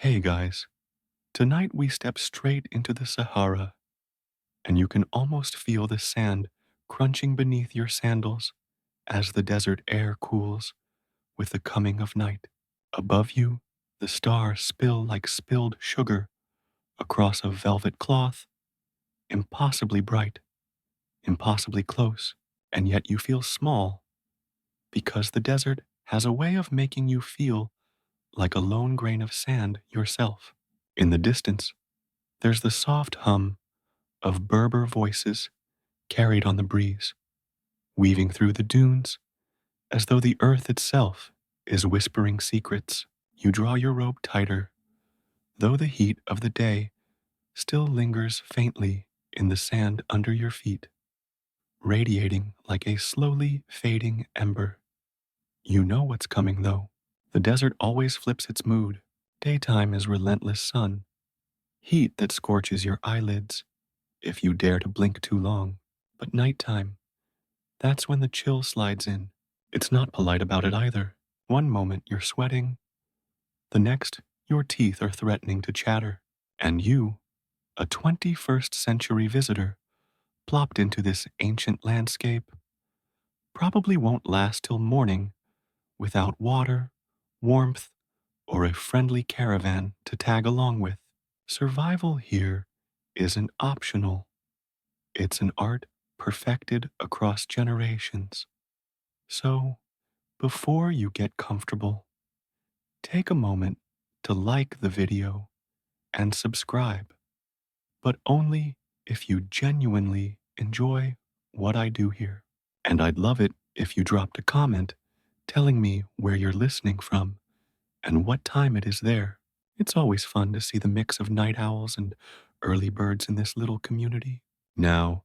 Hey guys, tonight we step straight into the Sahara, and you can almost feel the sand crunching beneath your sandals as the desert air cools with the coming of night. Above you, the stars spill like spilled sugar across a velvet cloth, impossibly bright, impossibly close, and yet you feel small because the desert has a way of making you feel like a lone grain of sand yourself. In the distance, there's the soft hum of Berber voices carried on the breeze, weaving through the dunes as though the earth itself is whispering secrets. You draw your robe tighter, though the heat of the day still lingers faintly in the sand under your feet, radiating like a slowly fading ember. You know what's coming, though. The desert always flips its mood. Daytime is relentless sun, heat that scorches your eyelids if you dare to blink too long. But nighttime, that's when the chill slides in. It's not polite about it either. One moment you're sweating, the next your teeth are threatening to chatter. And you, a 21st century visitor, plopped into this ancient landscape, probably won't last till morning without water, warmth, or a friendly caravan to tag along with. Survival here isn't optional. It's an art perfected across generations. So, before you get comfortable, take a moment to like the video and subscribe, but only if you genuinely enjoy what I do here. And I'd love it if you dropped a comment telling me where you're listening from and what time it is there. It's always fun to see the mix of night owls and early birds in this little community. Now,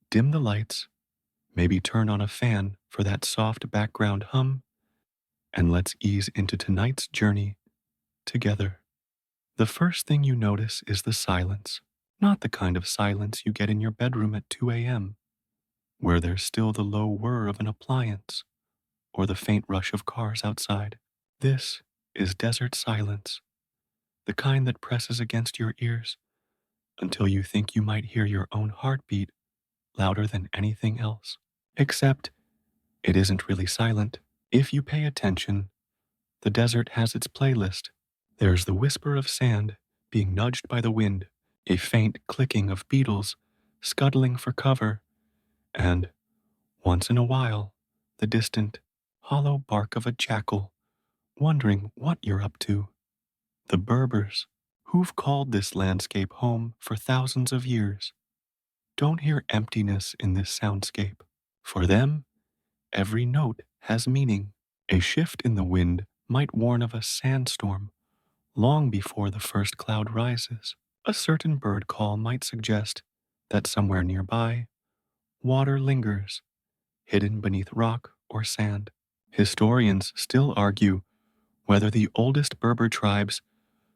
dim the lights, maybe turn on a fan for that soft background hum, and let's ease into tonight's journey together. The first thing you notice is the silence, not the kind of silence you get in your bedroom at 2 a.m., where there's still the low whir of an appliance or the faint rush of cars outside. This is desert silence, the kind that presses against your ears until you think you might hear your own heartbeat louder than anything else. Except it isn't really silent. If you pay attention, the desert has its playlist. There's the whisper of sand being nudged by the wind, a faint clicking of beetles scuttling for cover, and, once in a while, the distant, hollow bark of a jackal wondering what you're up to. The Berbers, who've called this landscape home for thousands of years, don't hear emptiness in this soundscape. For them, every note has meaning. A shift in the wind might warn of a sandstorm long before the first cloud rises. A certain bird call might suggest that somewhere nearby, water lingers, hidden beneath rock or sand. Historians still argue whether the oldest Berber tribes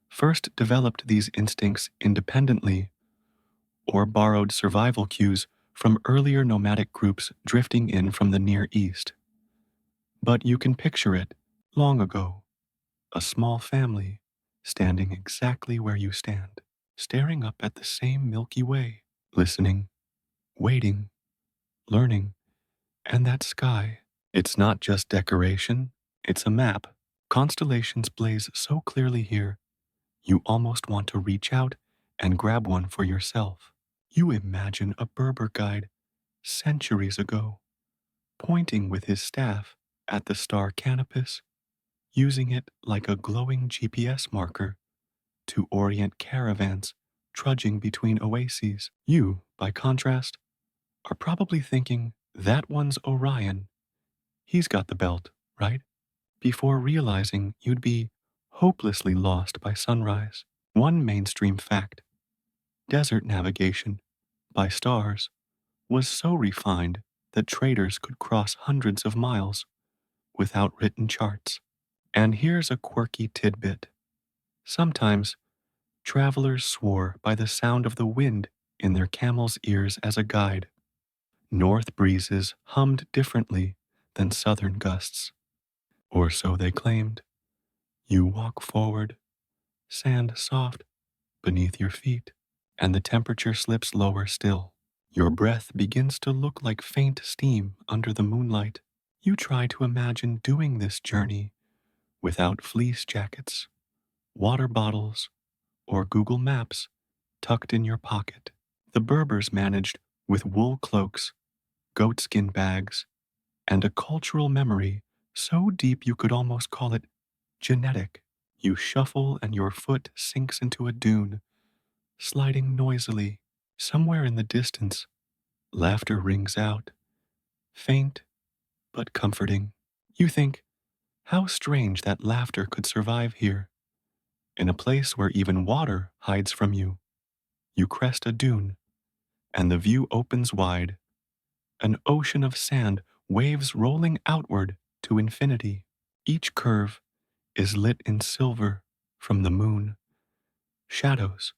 first developed these instincts independently or borrowed survival cues from earlier nomadic groups drifting in from the Near East. But you can picture it long ago, a small family standing exactly where you stand, staring up at the same Milky Way, listening, waiting, learning, and that sky. It's not just decoration, it's a map. Constellations blaze so clearly here, you almost want to reach out and grab one for yourself. You imagine a Berber guide centuries ago, pointing with his staff at the star Canopus, using it like a glowing GPS marker to orient caravans trudging between oases. You, by contrast, are probably thinking, that one's Orion. He's got the belt, right? Before realizing you'd be hopelessly lost by sunrise. One mainstream fact: desert navigation by stars was so refined that traders could cross hundreds of miles without written charts. And here's a quirky tidbit. Sometimes travelers swore by the sound of the wind in their camels' ears as a guide. North breezes hummed differently than southern gusts, or so they claimed. You walk forward, sand soft beneath your feet, and the temperature slips lower still. Your breath begins to look like faint steam under the moonlight. You try to imagine doing this journey without fleece jackets, water bottles, or Google Maps tucked in your pocket. The Berbers managed with wool cloaks, goatskin bags, and a cultural memory so deep you could almost call it genetic. You shuffle and your foot sinks into a dune, sliding noisily. Somewhere in the distance, laughter rings out, faint but comforting. You think, how strange that laughter could survive here, in a place where even water hides from you. You crest a dune, and the view opens wide. An ocean of sand, waves rolling outward to infinity. Each curve is lit in silver from the moon, shadows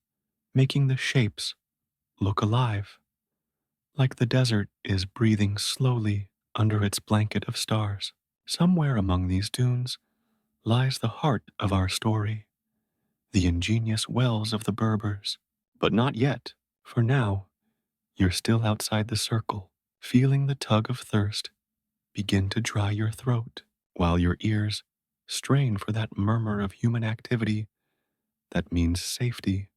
making the shapes look alive, like the desert is breathing slowly under its blanket of stars. Somewhere among these dunes lies the heart of our story, the ingenious wells of the Berbers. But not yet. For now, you're still outside the circle, feeling the tug of thirst begin to dry your throat, while your ears strain for that murmur of human activity that means safety.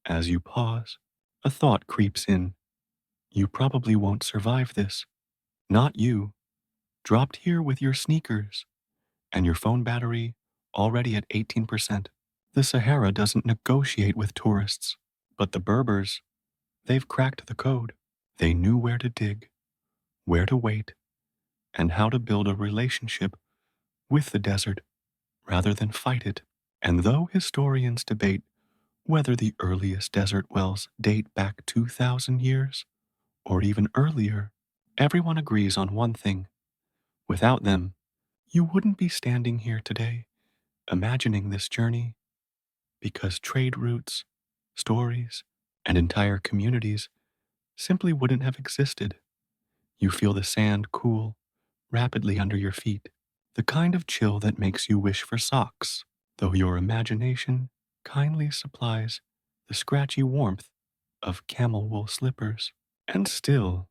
As you pause, a thought creeps in. You probably won't survive this. Not you, dropped here with your sneakers and your phone battery already at 18%. The Sahara doesn't negotiate with tourists, but the Berbers, they've cracked the code. They knew where to dig, where to wait, and how to build a relationship with the desert rather than fight it. And though historians debate whether the earliest desert wells date back 2,000 years or even earlier, everyone agrees on one thing. Without them, you wouldn't be standing here today imagining this journey, because trade routes, stories, and entire communities simply wouldn't have existed. You feel the sand cool rapidly under your feet, the kind of chill that makes you wish for socks, though your imagination kindly supplies the scratchy warmth of camel wool slippers. And still,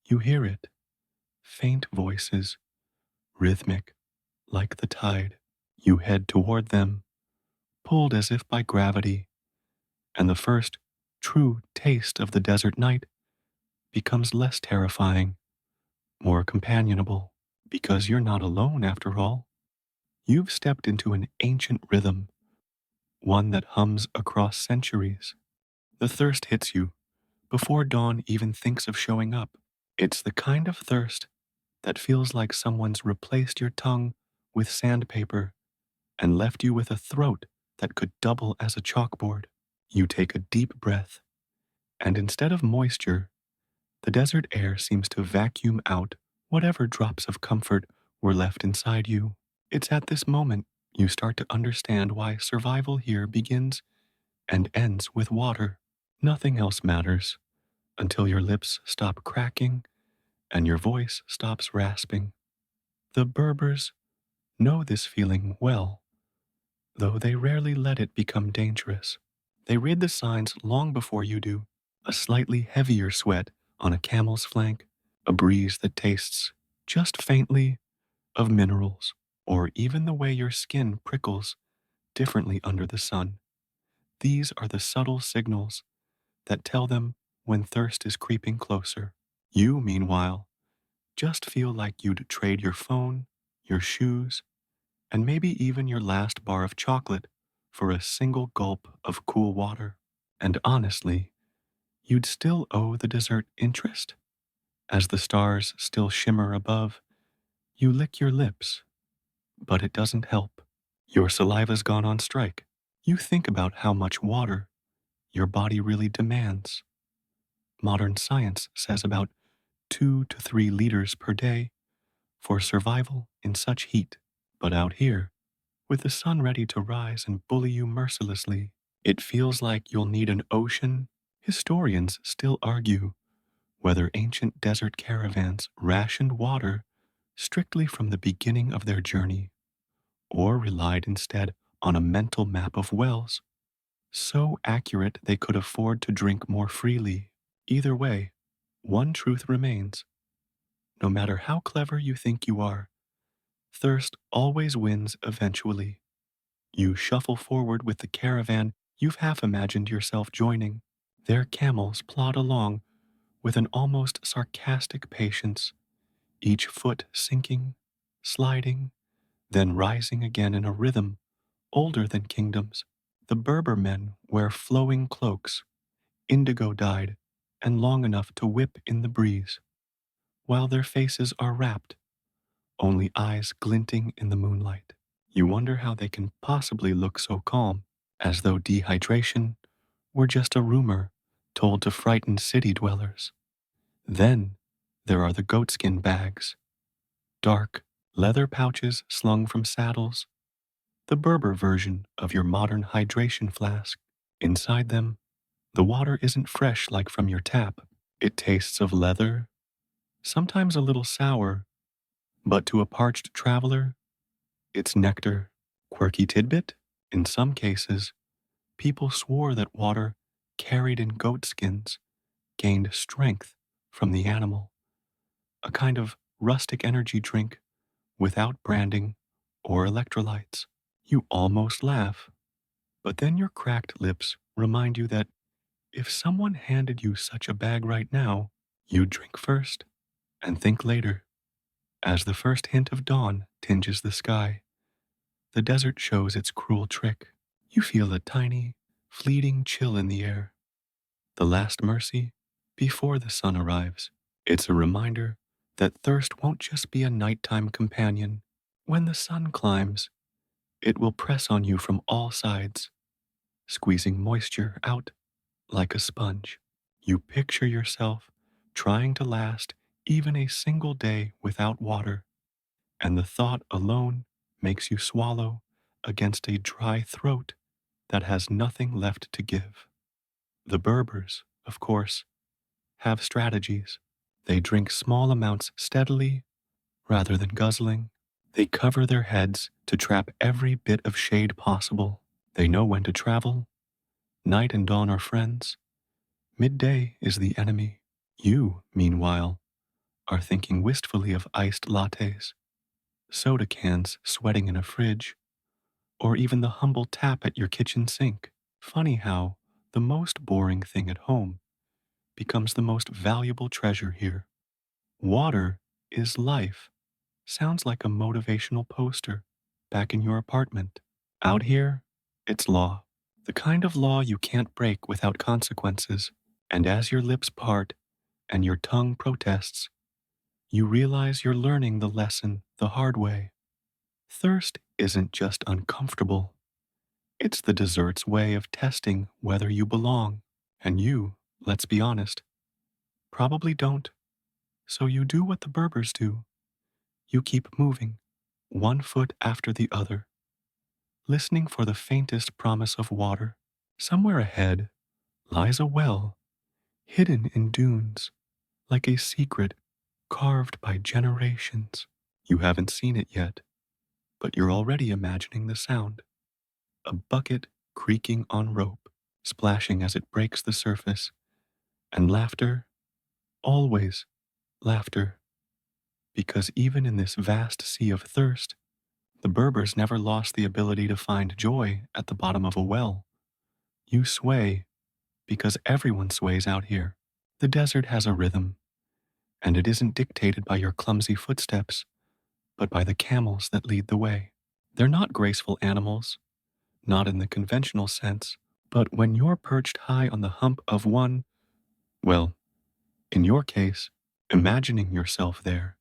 you hear it, faint voices, rhythmic, like the tide. You head toward them, pulled as if by gravity, and the first true taste of the desert night becomes less terrifying, more companionable, because you're not alone after all. You've stepped into an ancient rhythm, one that hums across centuries. The thirst hits you before dawn even thinks of showing up. It's the kind of thirst that feels like someone's replaced your tongue with sandpaper and left you with a throat that could double as a chalkboard. You take a deep breath, and instead of moisture, the desert air seems to vacuum out whatever drops of comfort were left inside you. It's at this moment you start to understand why survival here begins and ends with water. Nothing else matters until your lips stop cracking and your voice stops rasping. The Berbers know this feeling well, though they rarely let it become dangerous. They read the signs long before you do. A slightly heavier sweat on a camel's flank, a breeze that tastes just faintly of minerals, or even the way your skin prickles differently under the sun. These are the subtle signals that tell them when thirst is creeping closer. You, meanwhile, just feel like you'd trade your phone, your shoes, and maybe even your last bar of chocolate for a single gulp of cool water. And honestly, you'd still owe the desert interest. As the stars still shimmer above, you lick your lips, but it doesn't help. Your saliva's gone on strike. You think about how much water your body really demands. Modern science says about 2 to 3 liters per day for survival in such heat. But out here, with the sun ready to rise and bully you mercilessly, it feels like you'll need an ocean. Historians still argue whether ancient desert caravans rationed water strictly from the beginning of their journey, or relied instead on a mental map of wells, so accurate they could afford to drink more freely. Either way, one truth remains. No matter how clever you think you are, thirst always wins eventually. You shuffle forward with the caravan you've half imagined yourself joining. Their camels plod along with an almost sarcastic patience, each foot sinking, sliding, then rising again in a rhythm older than kingdoms. The Berber men wear flowing cloaks, indigo dyed, and long enough to whip in the breeze, while their faces are wrapped, only eyes glinting in the moonlight. You wonder how they can possibly look so calm, as though dehydration were just a rumor told to frighten city dwellers. Then there are the goatskin bags, dark leather pouches slung from saddles, the Berber version of your modern hydration flask. Inside them, the water isn't fresh like from your tap. It tastes of leather, sometimes a little sour, but to a parched traveler, it's nectar. Quirky tidbit? In some cases, people swore that water carried in goatskins gained strength from the animal, a kind of rustic energy drink without branding or electrolytes. You almost laugh, but then your cracked lips remind you that if someone handed you such a bag right now, you'd drink first and think later. As the first hint of dawn tinges the sky, the desert shows its cruel trick. You feel a tiny, fleeting chill in the air, the last mercy before the sun arrives. It's a reminder that thirst won't just be a nighttime companion. When the sun climbs, it will press on you from all sides, squeezing moisture out like a sponge. You picture yourself trying to last even a single day without water, and the thought alone makes you swallow against a dry throat that has nothing left to give. The Berbers, of course, have strategies. They drink small amounts steadily rather than guzzling. They cover their heads to trap every bit of shade possible. They know when to travel. Night and dawn are friends. Midday is the enemy. You, meanwhile, are thinking wistfully of iced lattes, soda cans sweating in a fridge, or even the humble tap at your kitchen sink. Funny how the most boring thing at home becomes the most valuable treasure here. Water is life. Sounds like a motivational poster back in your apartment. Out here, it's law. The kind of law you can't break without consequences. And as your lips part and your tongue protests, you realize you're learning the lesson the hard way. Thirst isn't just uncomfortable. It's the desert's way of testing whether you belong. And you, let's be honest, probably don't. So you do what the Berbers do. You keep moving, one foot after the other, listening for the faintest promise of water. Somewhere ahead lies a well, hidden in dunes, like a secret carved by generations. You haven't seen it yet, but you're already imagining the sound. A bucket creaking on rope, splashing as it breaks the surface, and laughter, always laughter, because even in this vast sea of thirst, the Berbers never lost the ability to find joy at the bottom of a well. You sway because everyone sways out here. The desert has a rhythm, and it isn't dictated by your clumsy footsteps, but by the camels that lead the way. They're not graceful animals, not in the conventional sense, but when you're perched high on the hump of one, well, in your case, imagining yourself there,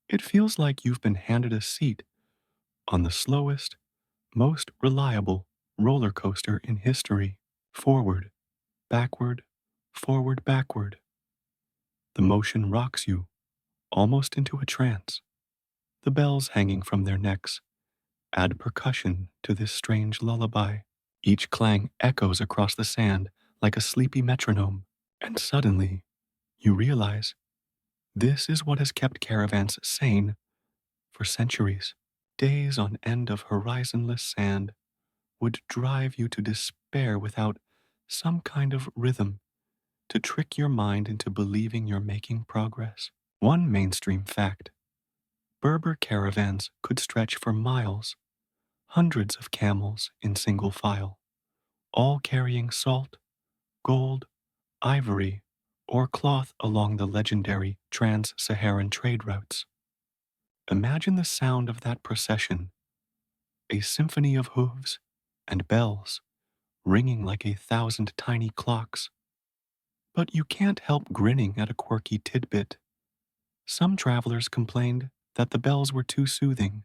it feels like you've been handed a seat on the slowest, most reliable roller coaster in history. Forward, backward, forward, backward. The motion rocks you, almost into a trance. The bells hanging from their necks add percussion to this strange lullaby. Each clang echoes across the sand like a sleepy metronome, and suddenly you realize this is what has kept caravans sane for centuries. Days on end of horizonless sand, would drive you to despair without some kind of rhythm to trick your mind into believing you're making progress. One mainstream fact: Berber caravans could stretch for miles, hundreds of camels in single file, all carrying salt, gold, ivory, or cloth along the legendary trans-Saharan trade routes. Imagine the sound of that procession, a symphony of hooves and bells ringing like 1,000 tiny clocks. But you can't help grinning at a quirky tidbit. Some travelers complained that the bells were too soothing.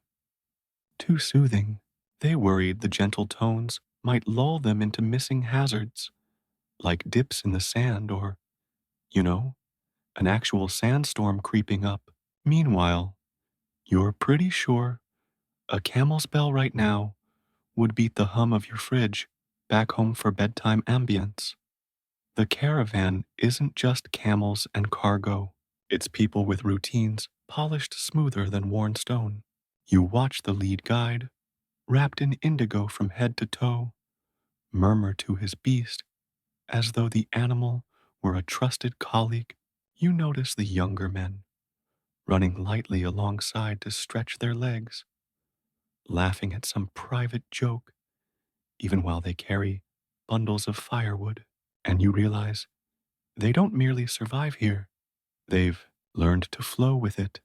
Too soothing. They worried the gentle tones might lull them into missing hazards, like dips in the sand or, you know, an actual sandstorm creeping up. Meanwhile, you're pretty sure a camel's bell right now would beat the hum of your fridge back home for bedtime ambience. The caravan isn't just camels and cargo. It's people with routines polished smoother than worn stone. You watch the lead guide, wrapped in indigo from head to toe, murmur to his beast as though the animal were a trusted colleague. You notice the younger men, running lightly alongside to stretch their legs, laughing at some private joke, even while they carry bundles of firewood. And you realize they don't merely survive here, they've learned to flow with it.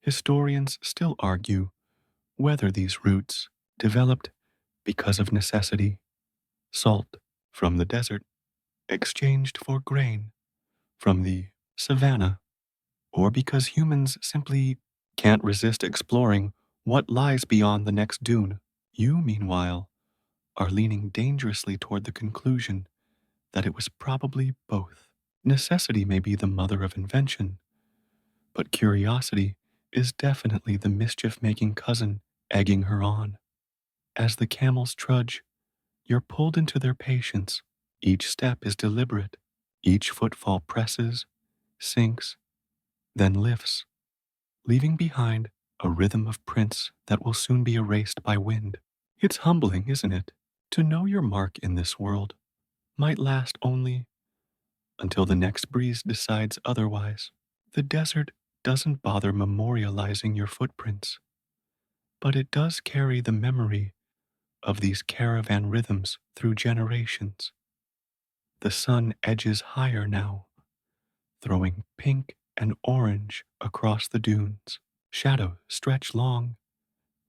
Historians still argue whether these routes developed because of necessity, salt from the desert exchanged for grain from the savannah, or because humans simply can't resist exploring what lies beyond the next dune. You, meanwhile, are leaning dangerously toward the conclusion that it was probably both. Necessity may be the mother of invention, but curiosity is definitely the mischief-making cousin egging her on. As the camels trudge, you're pulled into their patience. Each step is deliberate. Each footfall presses, sinks, then lifts, leaving behind a rhythm of prints that will soon be erased by wind. It's humbling, isn't it, to know your mark in this world might last only until the next breeze decides otherwise. The desert doesn't bother memorializing your footprints, but it does carry the memory of these caravan rhythms through generations. The sun edges higher now, throwing pink and orange across the dunes. Shadows stretch long,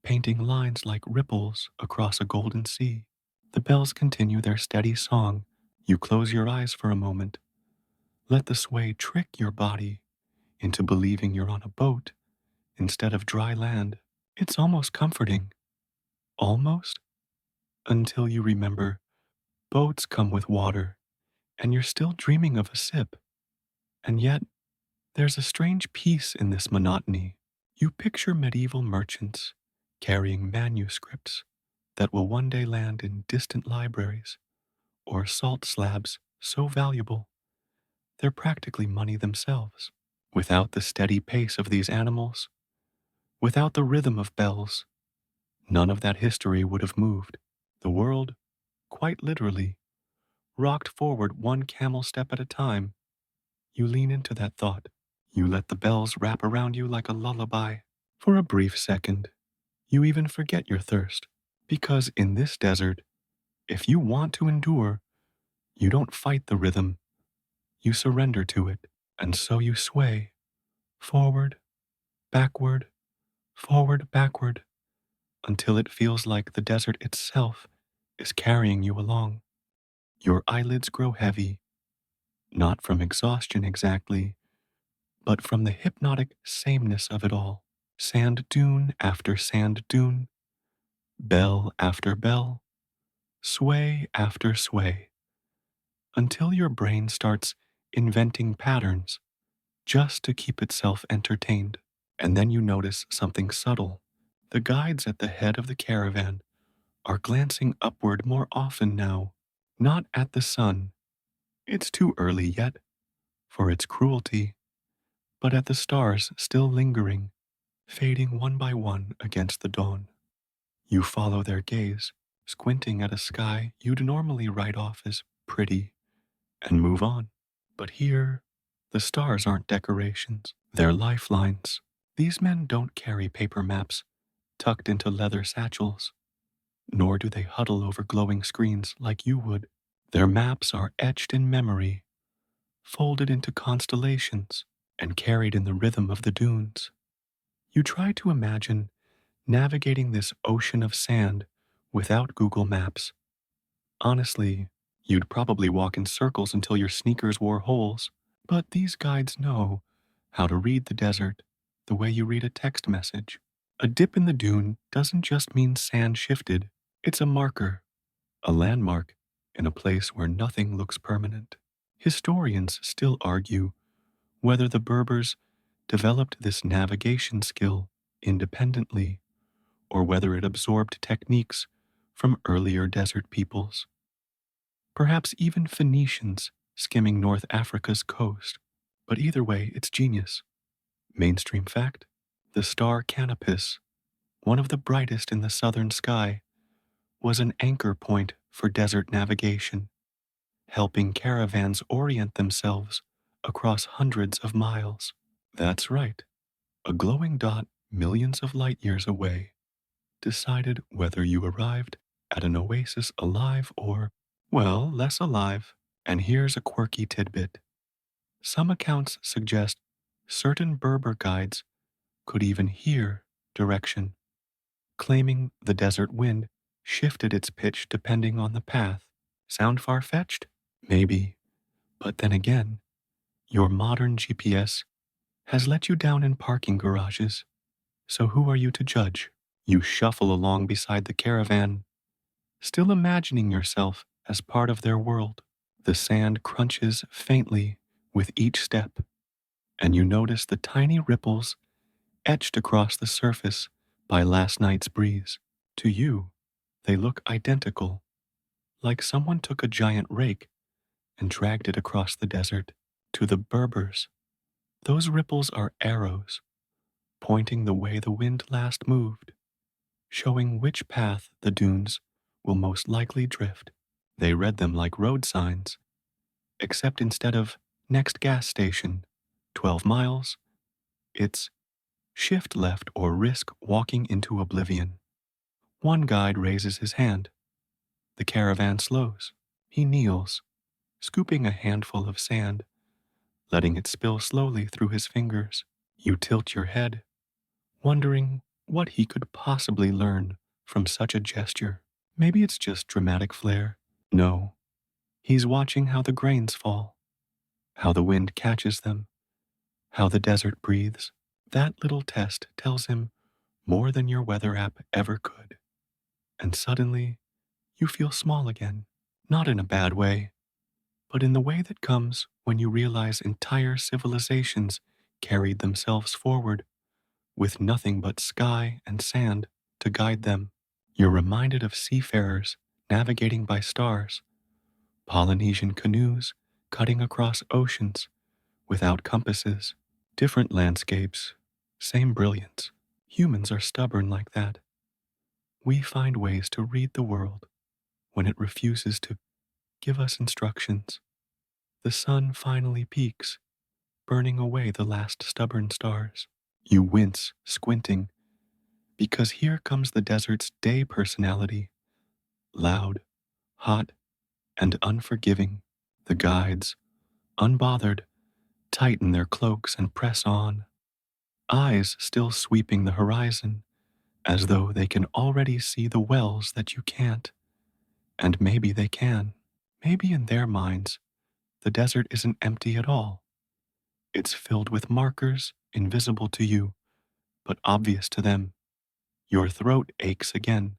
painting lines like ripples across a golden sea. The bells continue their steady song. You close your eyes for a moment. Let the sway trick your body into believing you're on a boat instead of dry land. It's almost comforting. Almost, until you remember boats come with water and you're still dreaming of a sip. And yet, there's a strange peace in this monotony. You picture medieval merchants carrying manuscripts that will one day land in distant libraries, or salt slabs so valuable they're practically money themselves. Without the steady pace of these animals, without the rhythm of bells, none of that history would have moved. The world, quite literally, rocked forward one camel step at a time. You lean into that thought. You let the bells wrap around you like a lullaby. For a brief second, you even forget your thirst. Because in this desert, if you want to endure, you don't fight the rhythm, you surrender to it. And so you sway, forward, backward, forward, backward, until it feels like the desert itself is carrying you along. Your eyelids grow heavy, not from exhaustion exactly, but from the hypnotic sameness of it all. Sand dune after sand dune, bell after bell, sway after sway, until your brain starts inventing patterns just to keep itself entertained. And then you notice something subtle. The guides at the head of the caravan are glancing upward more often now, not at the sun. It's too early yet for its cruelty, but at the stars still lingering, fading one by one against the dawn. You follow their gaze, squinting at a sky you'd normally write off as pretty and move on. But here, the stars aren't decorations, they're lifelines. These men don't carry paper maps tucked into leather satchels, nor do they huddle over glowing screens like you would. Their maps are etched in memory, folded into constellations, and carried in the rhythm of the dunes. You try to imagine navigating this ocean of sand without Google Maps. Honestly, you'd probably walk in circles until your sneakers wore holes. But these guides know how to read the desert the way you read a text message. A dip in the dune doesn't just mean sand shifted, it's a marker, a landmark in a place where nothing looks permanent. Historians still argue whether the Berbers developed this navigation skill independently or whether it absorbed techniques from earlier desert peoples. Perhaps even Phoenicians skimming North Africa's coast. But either way, it's genius. Mainstream fact: the star Canopus, one of the brightest in the southern sky, was an anchor point for desert navigation, helping caravans orient themselves across hundreds of miles. That's right, a glowing dot millions of light years away decided whether you arrived at an oasis alive or, well, less alive. And here's a quirky tidbit. Some accounts suggest certain Berber guides could even hear direction, claiming the desert wind shifted its pitch depending on the path. Sound far-fetched? Maybe. But then again, your modern GPS has let you down in parking garages. So who are you to judge? You shuffle along beside the caravan, still imagining yourself as part of their world. The sand crunches faintly with each step, and you notice the tiny ripples etched across the surface by last night's breeze. To you, they look identical, like someone took a giant rake and dragged it across the desert. To the Berbers, those ripples are arrows, pointing the way the wind last moved, showing which path the dunes will most likely drift. They read them like road signs, except instead of next gas station, 12 miles, it's shift left or risk walking into oblivion. One guide raises his hand. The caravan slows. He kneels, scooping a handful of sand, letting it spill slowly through his fingers. You tilt your head, wondering what he could possibly learn from such a gesture. Maybe it's just dramatic flair. No, he's watching how the grains fall, how the wind catches them, how the desert breathes. That little test tells him more than your weather app ever could. And suddenly, you feel small again. Not in a bad way, but in the way that comes when you realize entire civilizations carried themselves forward with nothing but sky and sand to guide them. You're reminded of seafarers navigating by stars, Polynesian canoes cutting across oceans without compasses, different landscapes, same brilliance. Humans are stubborn like that. We find ways to read the world when it refuses to give us instructions. The sun finally peaks, burning away the last stubborn stars. You wince, squinting, because here comes the desert's day personality, loud, hot, and unforgiving. The guides, unbothered, tighten their cloaks and press on, eyes still sweeping the horizon, as though they can already see the wells that you can't. And maybe they can. Maybe in their minds, the desert isn't empty at all. It's filled with markers invisible to you, but obvious to them. Your throat aches again.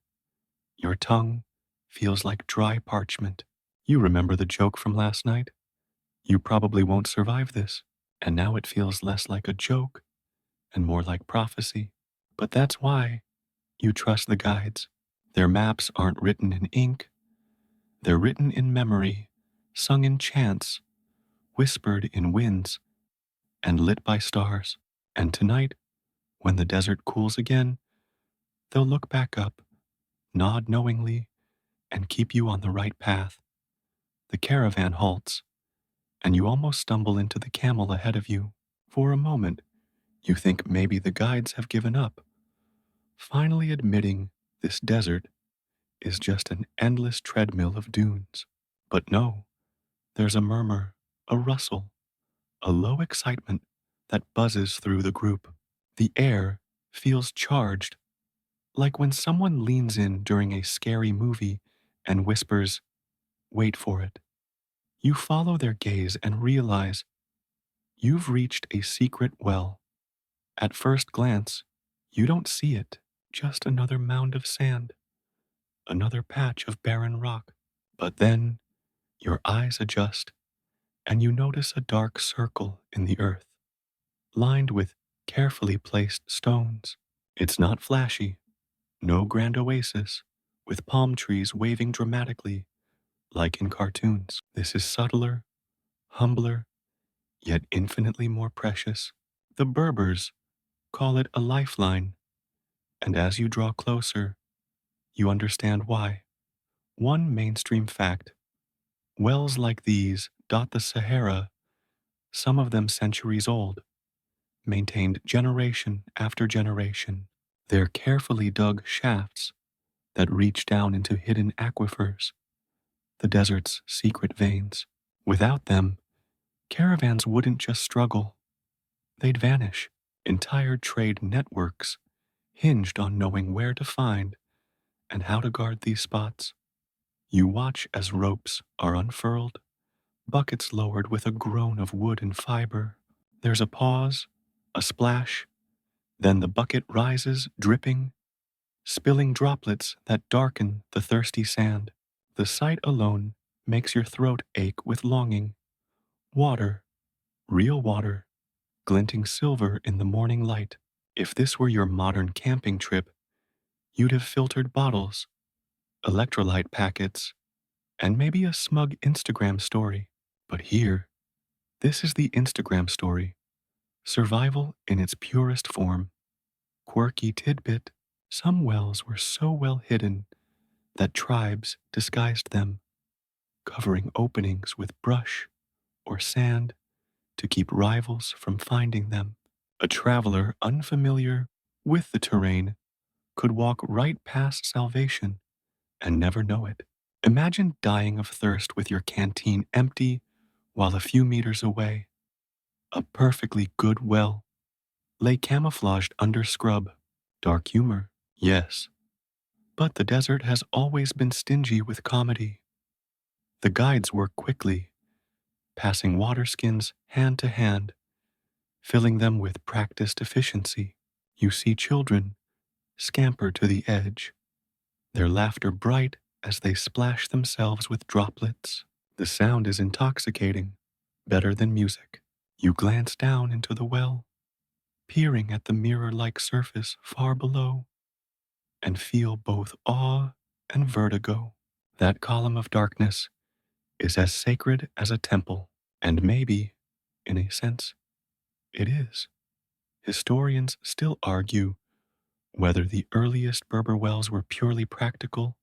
Your tongue feels like dry parchment. You remember the joke from last night? You probably won't survive this. And now it feels less like a joke and more like prophecy. But that's why you trust the guides. Their maps aren't written in ink. They're written in memory, sung in chants, whispered in winds, and lit by stars. And tonight, when the desert cools again, they'll look back up, nod knowingly, and keep you on the right path. The caravan halts, and you almost stumble into the camel ahead of you. For a moment, you think maybe the guides have given up, finally admitting this desert is just an endless treadmill of dunes. But no, there's a murmur, a rustle, a low excitement that buzzes through the group. The air feels charged, like when someone leans in during a scary movie and whispers, "Wait for it." You follow their gaze and realize you've reached a secret well. At first glance, you don't see it, just another mound of sand, another patch of barren rock. But then your eyes adjust and you notice a dark circle in the earth, lined with carefully placed stones. It's not flashy, no grand oasis with palm trees waving dramatically like in cartoons. This is subtler, humbler, yet infinitely more precious. The Berbers call it a lifeline, and as you draw closer, you understand why. One mainstream fact: wells like these dot the Sahara, some of them centuries old, maintained generation after generation. They're carefully dug shafts that reach down into hidden aquifers, the desert's secret veins. Without them, caravans wouldn't just struggle, they'd vanish. Entire trade networks hinged on knowing where to find and how to guard these spots. You watch as ropes are unfurled, buckets lowered with a groan of wood and fiber. There's a pause, a splash, then the bucket rises, dripping, spilling droplets that darken the thirsty sand. The sight alone makes your throat ache with longing. Water, real water, glinting silver in the morning light. If this were your modern camping trip, you'd have filtered bottles, electrolyte packets, and maybe a smug Instagram story. But here, this is the Instagram story. Survival in its purest form. Quirky tidbit: some wells were so well hidden that tribes disguised them, covering openings with brush or sand to keep rivals from finding them. A traveler unfamiliar with the terrain could walk right past salvation and never know it. Imagine dying of thirst with your canteen empty while a few meters away, a perfectly good well lay camouflaged under scrub. Dark humor, yes, but the desert has always been stingy with comedy. The guides work quickly, passing water skins hand to hand, filling them with practiced efficiency. You see children scamper to the edge, their laughter bright as they splash themselves with droplets. The sound is intoxicating, better than music. You glance down into the well, peering at the mirror-like surface far below, and feel both awe and vertigo. That column of darkness is as sacred as a temple, and maybe, in a sense, it is. Historians still argue whether the earliest Berber wells were purely practical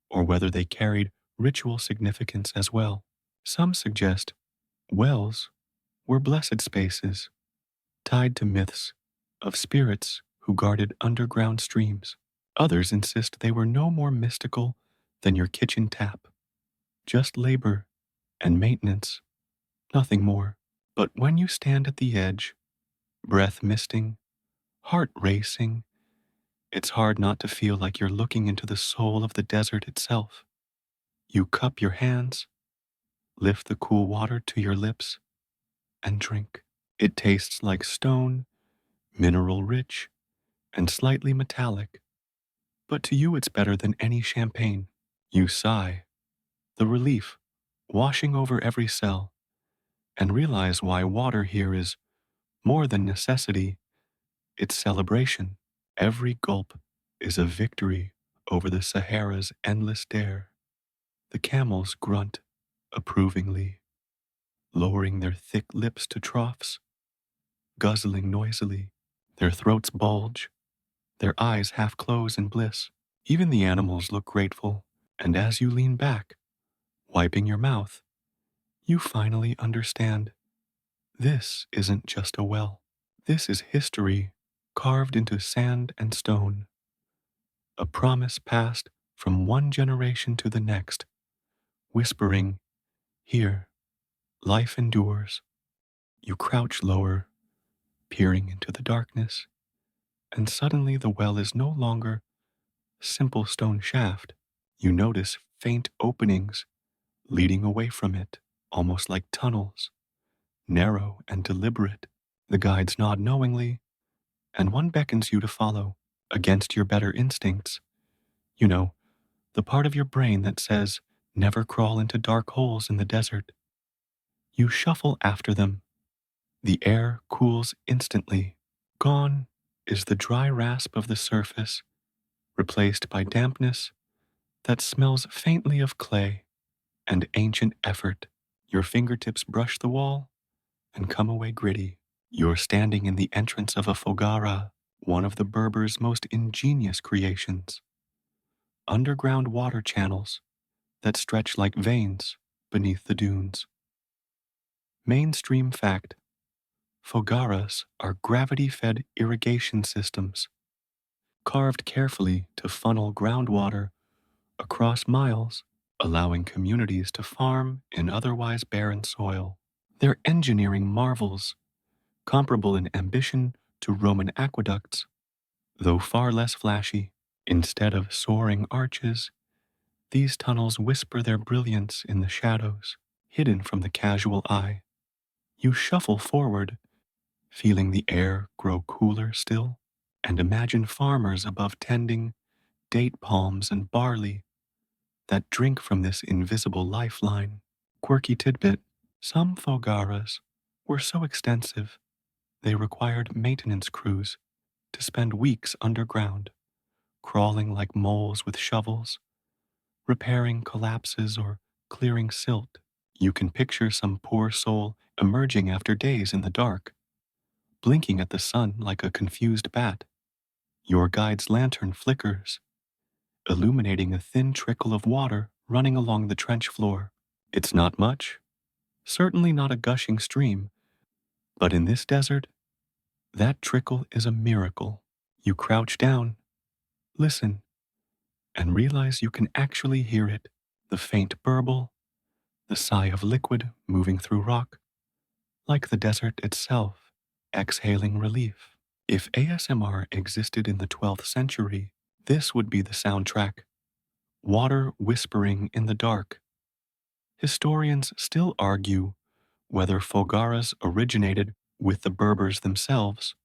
or whether they carried ritual significance as well. Some suggest wells were blessed spaces tied to myths of spirits who guarded underground streams. Others insist they were no more mystical than your kitchen tap, just labor and maintenance, nothing more. But when you stand at the edge, breath misting, heart racing, it's hard not to feel like you're looking into the soul of the desert itself. You cup your hands, lift the cool water to your lips, and drink. It tastes like stone, mineral rich, and slightly metallic, but to you it's better than any champagne. You sigh, the relief washing over every cell, and realize why water here is more than necessity, it's celebration. Every gulp is a victory over the Sahara's endless dare. The camels grunt approvingly, lowering their thick lips to troughs, guzzling noisily. Their throats bulge, their eyes half close in bliss. Even the animals look grateful, And as you lean back, wiping your mouth, you finally understand this isn't just a well. This is history carved into sand and stone, a promise passed from one generation to the next, whispering, "Here, life endures." You crouch lower, peering into the darkness, and suddenly the well is no longer a simple stone shaft. You notice faint openings leading away from it, almost like tunnels, narrow and deliberate. The guides nod knowingly, and one beckons you to follow, against your better instincts. You know, the part of your brain that says, never crawl into dark holes in the desert. You shuffle after them. The air cools instantly. Gone is the dry rasp of the surface, replaced by dampness that smells faintly of clay and ancient effort. Your fingertips brush the wall and come away gritty. You're standing in the entrance of a fogara, one of the Berbers' most ingenious creations. Underground water channels that stretch like veins beneath the dunes. Mainstream fact: fogaras are gravity-fed irrigation systems, carved carefully to funnel groundwater across miles, allowing communities to farm in otherwise barren soil. They're engineering marvels, comparable in ambition to Roman aqueducts, though far less flashy. Instead of soaring arches, these tunnels whisper their brilliance in the shadows, hidden from the casual eye. You shuffle forward, feeling the air grow cooler still, and imagine farmers above tending date palms and barley that drink from this invisible lifeline. Quirky tidbit: some fogaras were so extensive they required maintenance crews to spend weeks underground, crawling like moles with shovels, repairing collapses or clearing silt. You can picture some poor soul emerging after days in the dark, blinking at the sun like a confused bat. Your guide's lantern flickers, illuminating a thin trickle of water running along the trench floor. It's not much, certainly not a gushing stream, but in this desert, that trickle is a miracle. You crouch down, listen, and realize you can actually hear it: the faint burble, the sigh of liquid moving through rock, like the desert itself, exhaling relief. If ASMR existed in the 12th century, this would be the soundtrack: water whispering in the dark. Historians still argue whether fogaras originated with the Berbers themselves,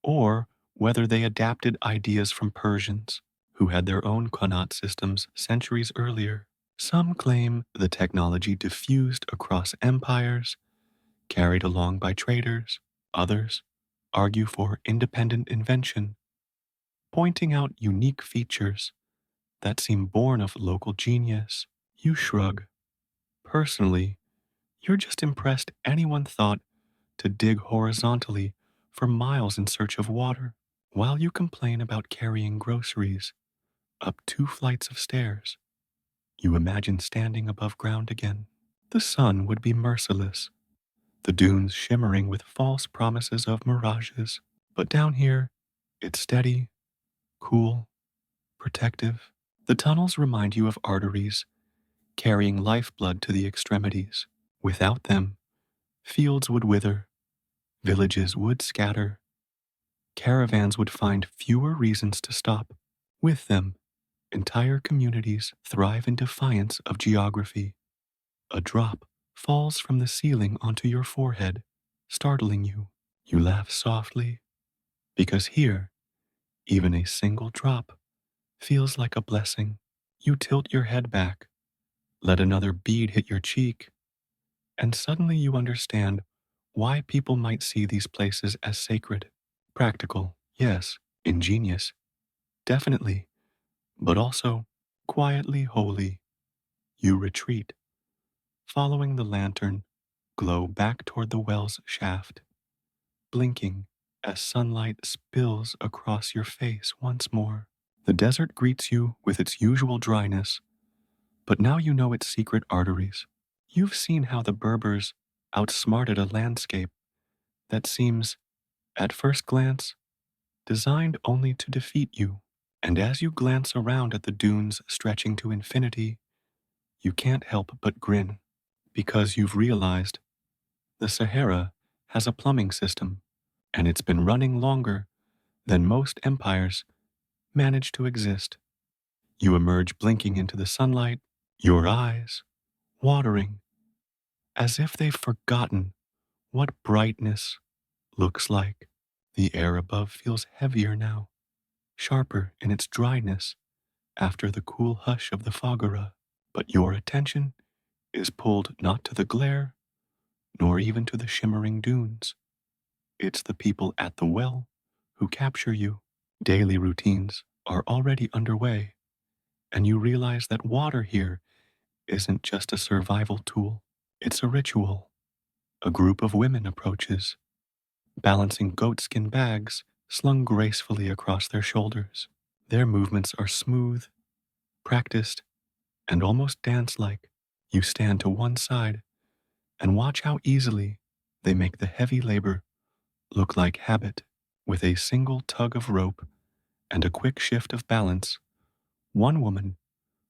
or whether they adapted ideas from Persians, who had their own qanat systems centuries earlier. Some claim the technology diffused across empires, carried along by traders. Others argue for independent invention, pointing out unique features that seem born of local genius. You shrug. Personally, you're just impressed anyone thought to dig horizontally for miles in search of water, while you complain about carrying groceries up 2 flights of stairs. You imagine standing above ground again. The sun would be merciless, the dunes shimmering with false promises of mirages. But down here, it's steady, cool, protective. The tunnels remind you of arteries carrying lifeblood to the extremities. Without them, fields would wither, villages would scatter, caravans would find fewer reasons to stop. With them, entire communities thrive in defiance of geography. A drop falls from the ceiling onto your forehead, startling you. You laugh softly, because here, even a single drop feels like a blessing. You tilt your head back, let another bead hit your cheek, and suddenly you understand why people might see these places as sacred. Practical, yes. Ingenious, definitely. But also quietly holy. You retreat, following the lantern glow back toward the well's shaft, blinking as sunlight spills across your face once more. The desert greets you with its usual dryness, But now you know its secret arteries. You've seen how the Berbers outsmarted a landscape that seems, at first glance, designed only to defeat you. And as you glance around at the dunes stretching to infinity, you can't help but grin, because you've realized the Sahara has a plumbing system, and it's been running longer than most empires manage to exist. You emerge blinking into the sunlight, your eyes watering, as if they've forgotten what brightness looks like. The air above feels heavier now, sharper in its dryness after the cool hush of the Foggara. But your attention is pulled not to the glare, nor even to the shimmering dunes. It's the people at the well who capture you. Daily routines are already underway, and you realize that water here isn't just a survival tool, it's a ritual. A group of women approaches, balancing goatskin bags slung gracefully across their shoulders. Their movements are smooth, practiced, and almost dance like. You stand to one side and watch how easily they make the heavy labor look like habit. With a single tug of rope and a quick shift of balance, one woman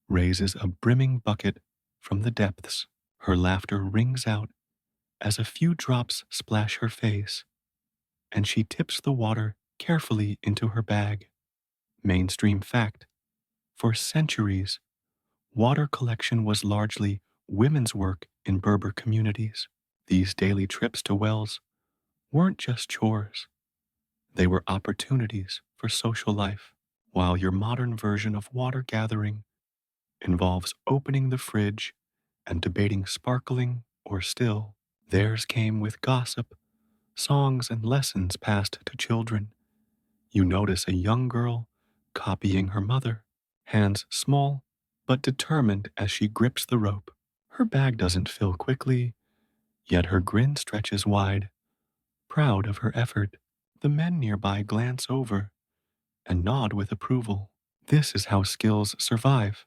raises a brimming bucket from the depths. Her laughter rings out as a few drops splash her face, and she tips the water carefully into her bag. Mainstream fact: for centuries, water collection was largely women's work in Berber communities. These daily trips to wells weren't just chores, they were opportunities for social life. While your modern version of water gathering involves opening the fridge and debating sparkling or still, theirs came with gossip, songs, and lessons passed to children. You notice a young girl copying her mother, hands small but determined as she grips the rope. Her bag doesn't fill quickly, yet her grin stretches wide, proud of her effort. The men nearby glance over and nod with approval. This is how skills survive,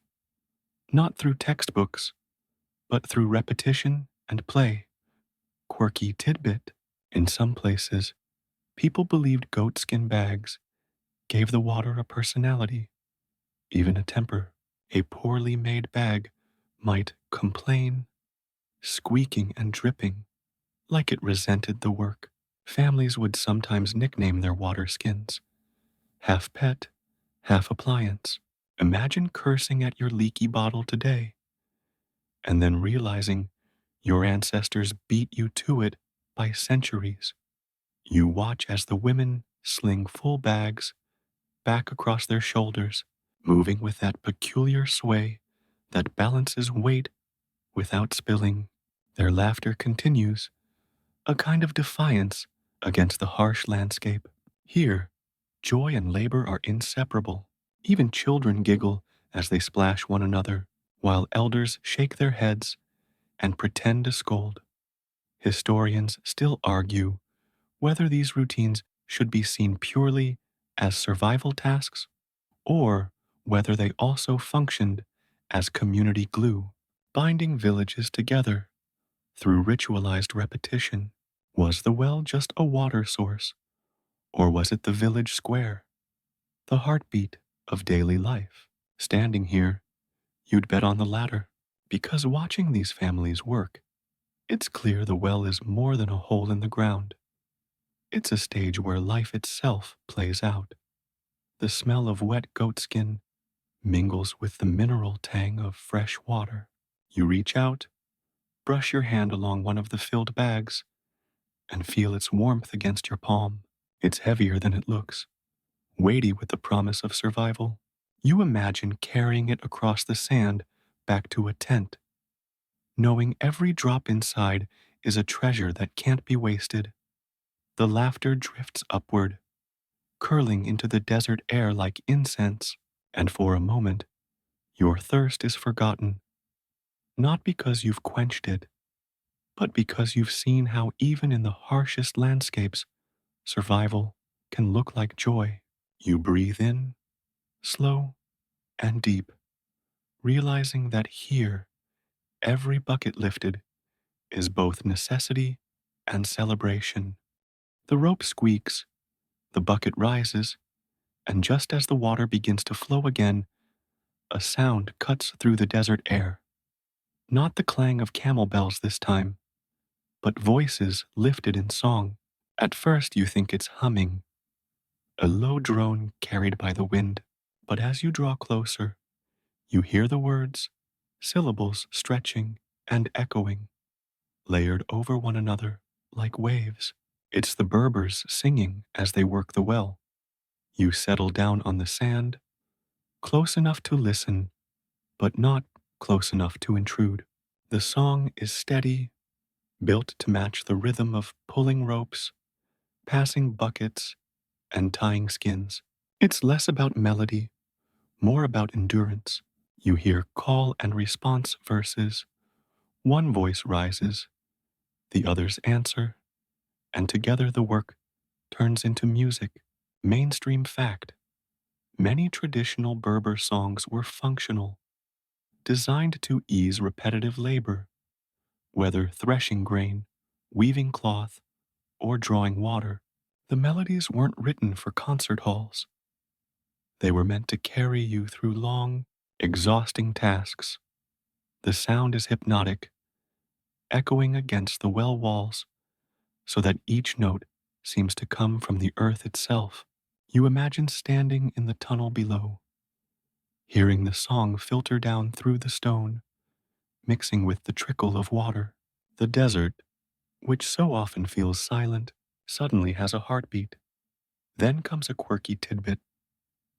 not through textbooks, but through repetition and play. Quirky tidbit: in some places, people believed goatskin bags gave the water a personality, even a temper. A poorly made bag might complain, squeaking and dripping, like it resented the work. Families would sometimes nickname their water skins, half pet, half appliance. Imagine cursing at your leaky bottle today, and then realizing your ancestors beat you to it by centuries. You watch as the women sling full bags back across their shoulders, moving with that peculiar sway that balances weight without spilling. Their laughter continues, a kind of defiance against the harsh landscape. Here, joy and labor are inseparable. Even children giggle as they splash one another, while elders shake their heads and pretend to scold. Historians still argue whether these routines should be seen purely as survival tasks or whether they also functioned as community glue, binding villages together through ritualized repetition. Was the well just a water source, or was it the village square, the heartbeat of daily life? Standing here, you'd bet on the latter, because watching these families work, it's clear the well is more than a hole in the ground. It's a stage where life itself plays out. The smell of wet goatskin mingles with the mineral tang of fresh water. You reach out, brush your hand along one of the filled bags, and feel its warmth against your palm. It's heavier than it looks, weighty with the promise of survival. You imagine carrying it across the sand back to a tent, knowing every drop inside is a treasure that can't be wasted. The laughter drifts upward, curling into the desert air like incense, and for a moment, your thirst is forgotten, not because you've quenched it, but because you've seen how even in the harshest landscapes, survival can look like joy. You breathe in, slow and deep, realizing that here, every bucket lifted is both necessity and celebration. The rope squeaks, the bucket rises, and just as the water begins to flow again, a sound cuts through the desert air. Not the clang of camel bells this time, but voices lifted in song. At first you think it's humming, a low drone carried by the wind. But as you draw closer, you hear the words, syllables stretching and echoing, layered over one another like waves. It's the Berbers singing as they work the well. You settle down on the sand, close enough to listen, but not close enough to intrude. The song is steady, built to match the rhythm of pulling ropes, passing buckets, and tying skins. It's less about melody, more about endurance. You hear call and response verses. One voice rises, the others answer, and together the work turns into music. Mainstream fact: many traditional Berber songs were functional, designed to ease repetitive labor, whether threshing grain, weaving cloth, or drawing water. The melodies weren't written for concert halls. They were meant to carry you through long, exhausting tasks. The sound is hypnotic, echoing against the well walls so that each note seems to come from the earth itself. You imagine standing in the tunnel below, hearing the song filter down through the stone, mixing with the trickle of water. The desert, which so often feels silent, suddenly has a heartbeat. Then comes a quirky tidbit.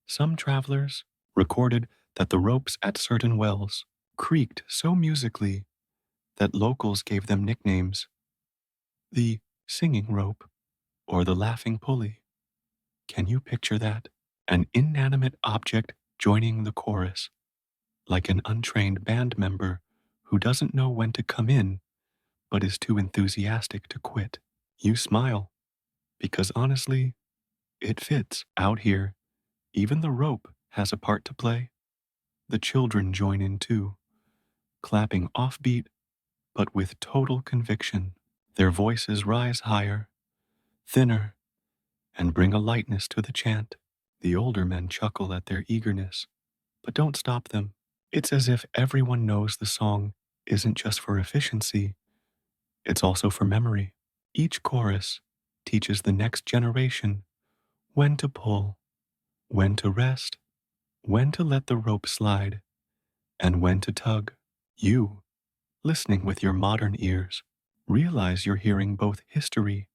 Some travelers recorded that the ropes at certain wells creaked so musically that locals gave them nicknames: the singing rope or the laughing pulley. Can you picture that? An inanimate object joining the chorus, like an untrained band member who doesn't know when to come in but is too enthusiastic to quit. You smile, because honestly, it fits. Out here, even the rope has a part to play. The children join in too, clapping offbeat but with total conviction. Their voices rise higher, thinner, and bring a lightness to the chant. The older men chuckle at their eagerness, but don't stop them. It's as if everyone knows the song isn't just for efficiency, it's also for memory. Each chorus teaches the next generation when to pull, when to rest, when to let the rope slide, and when to tug. You, listening with your modern ears, realize you're hearing both history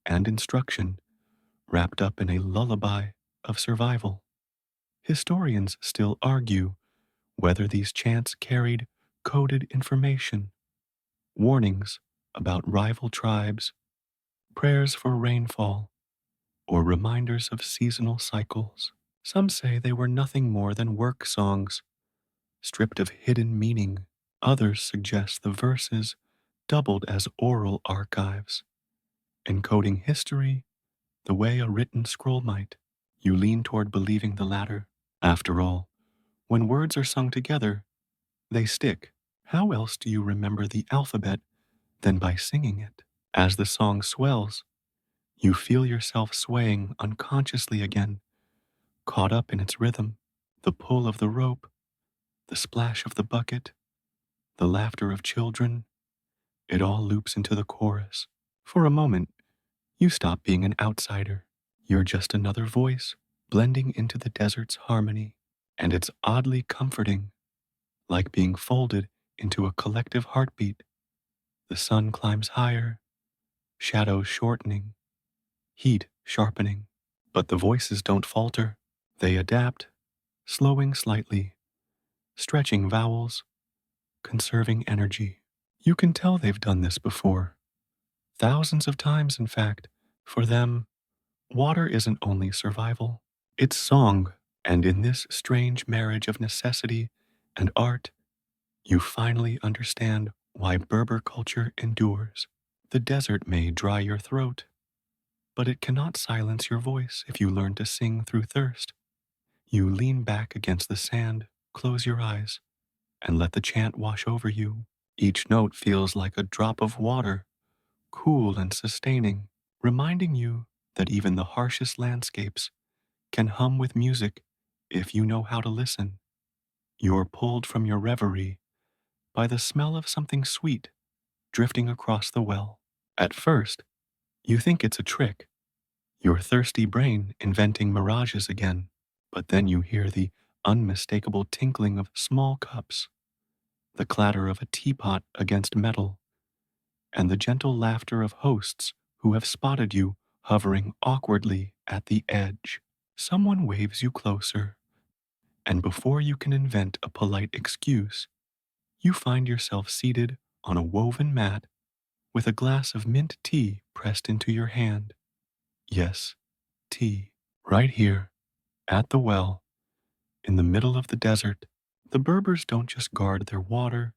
and instruction wrapped up in a lullaby of survival. Historians still argue whether these chants carried coded information, warnings about rival tribes, prayers for rainfall, or reminders of seasonal cycles. Some say they were nothing more than work songs, stripped of hidden meaning. Others suggest the verses doubled as oral archives, encoding history the way a written scroll might. You lean toward believing the latter. After all, when words are sung together, they stick. How else do you remember the alphabet than by singing it? As the song swells, you feel yourself swaying unconsciously again, caught up in its rhythm. The pull of the rope, the splash of the bucket, the laughter of children, it all loops into the chorus. For a moment, you stop being an outsider. You're just another voice blending into the desert's harmony. And it's oddly comforting, like being folded into a collective heartbeat. The sun climbs higher, shadows shortening, heat sharpening. But the voices don't falter. They adapt, slowing slightly, stretching vowels, conserving energy. You can tell they've done this before. Thousands of times, in fact. For them, water isn't only survival, it's song. And in this strange marriage of necessity and art, you finally understand why Berber culture endures. The desert may dry your throat, but it cannot silence your voice if you learn to sing through thirst. You lean back against the sand, close your eyes, and let the chant wash over you. Each note feels like a drop of water, cool and sustaining, reminding you that even the harshest landscapes can hum with music if you know how to listen. You're pulled from your reverie by the smell of something sweet drifting across the well. At first, you think it's a trick, your thirsty brain inventing mirages again, but then you hear the unmistakable tinkling of small cups, the clatter of a teapot against metal, and the gentle laughter of hosts who have spotted you hovering awkwardly at the edge. Someone waves you closer, and before you can invent a polite excuse, you find yourself seated on a woven mat with a glass of mint tea pressed into your hand. Yes, tea, right here, at the well, in the middle of the desert. The Berbers don't just guard their water,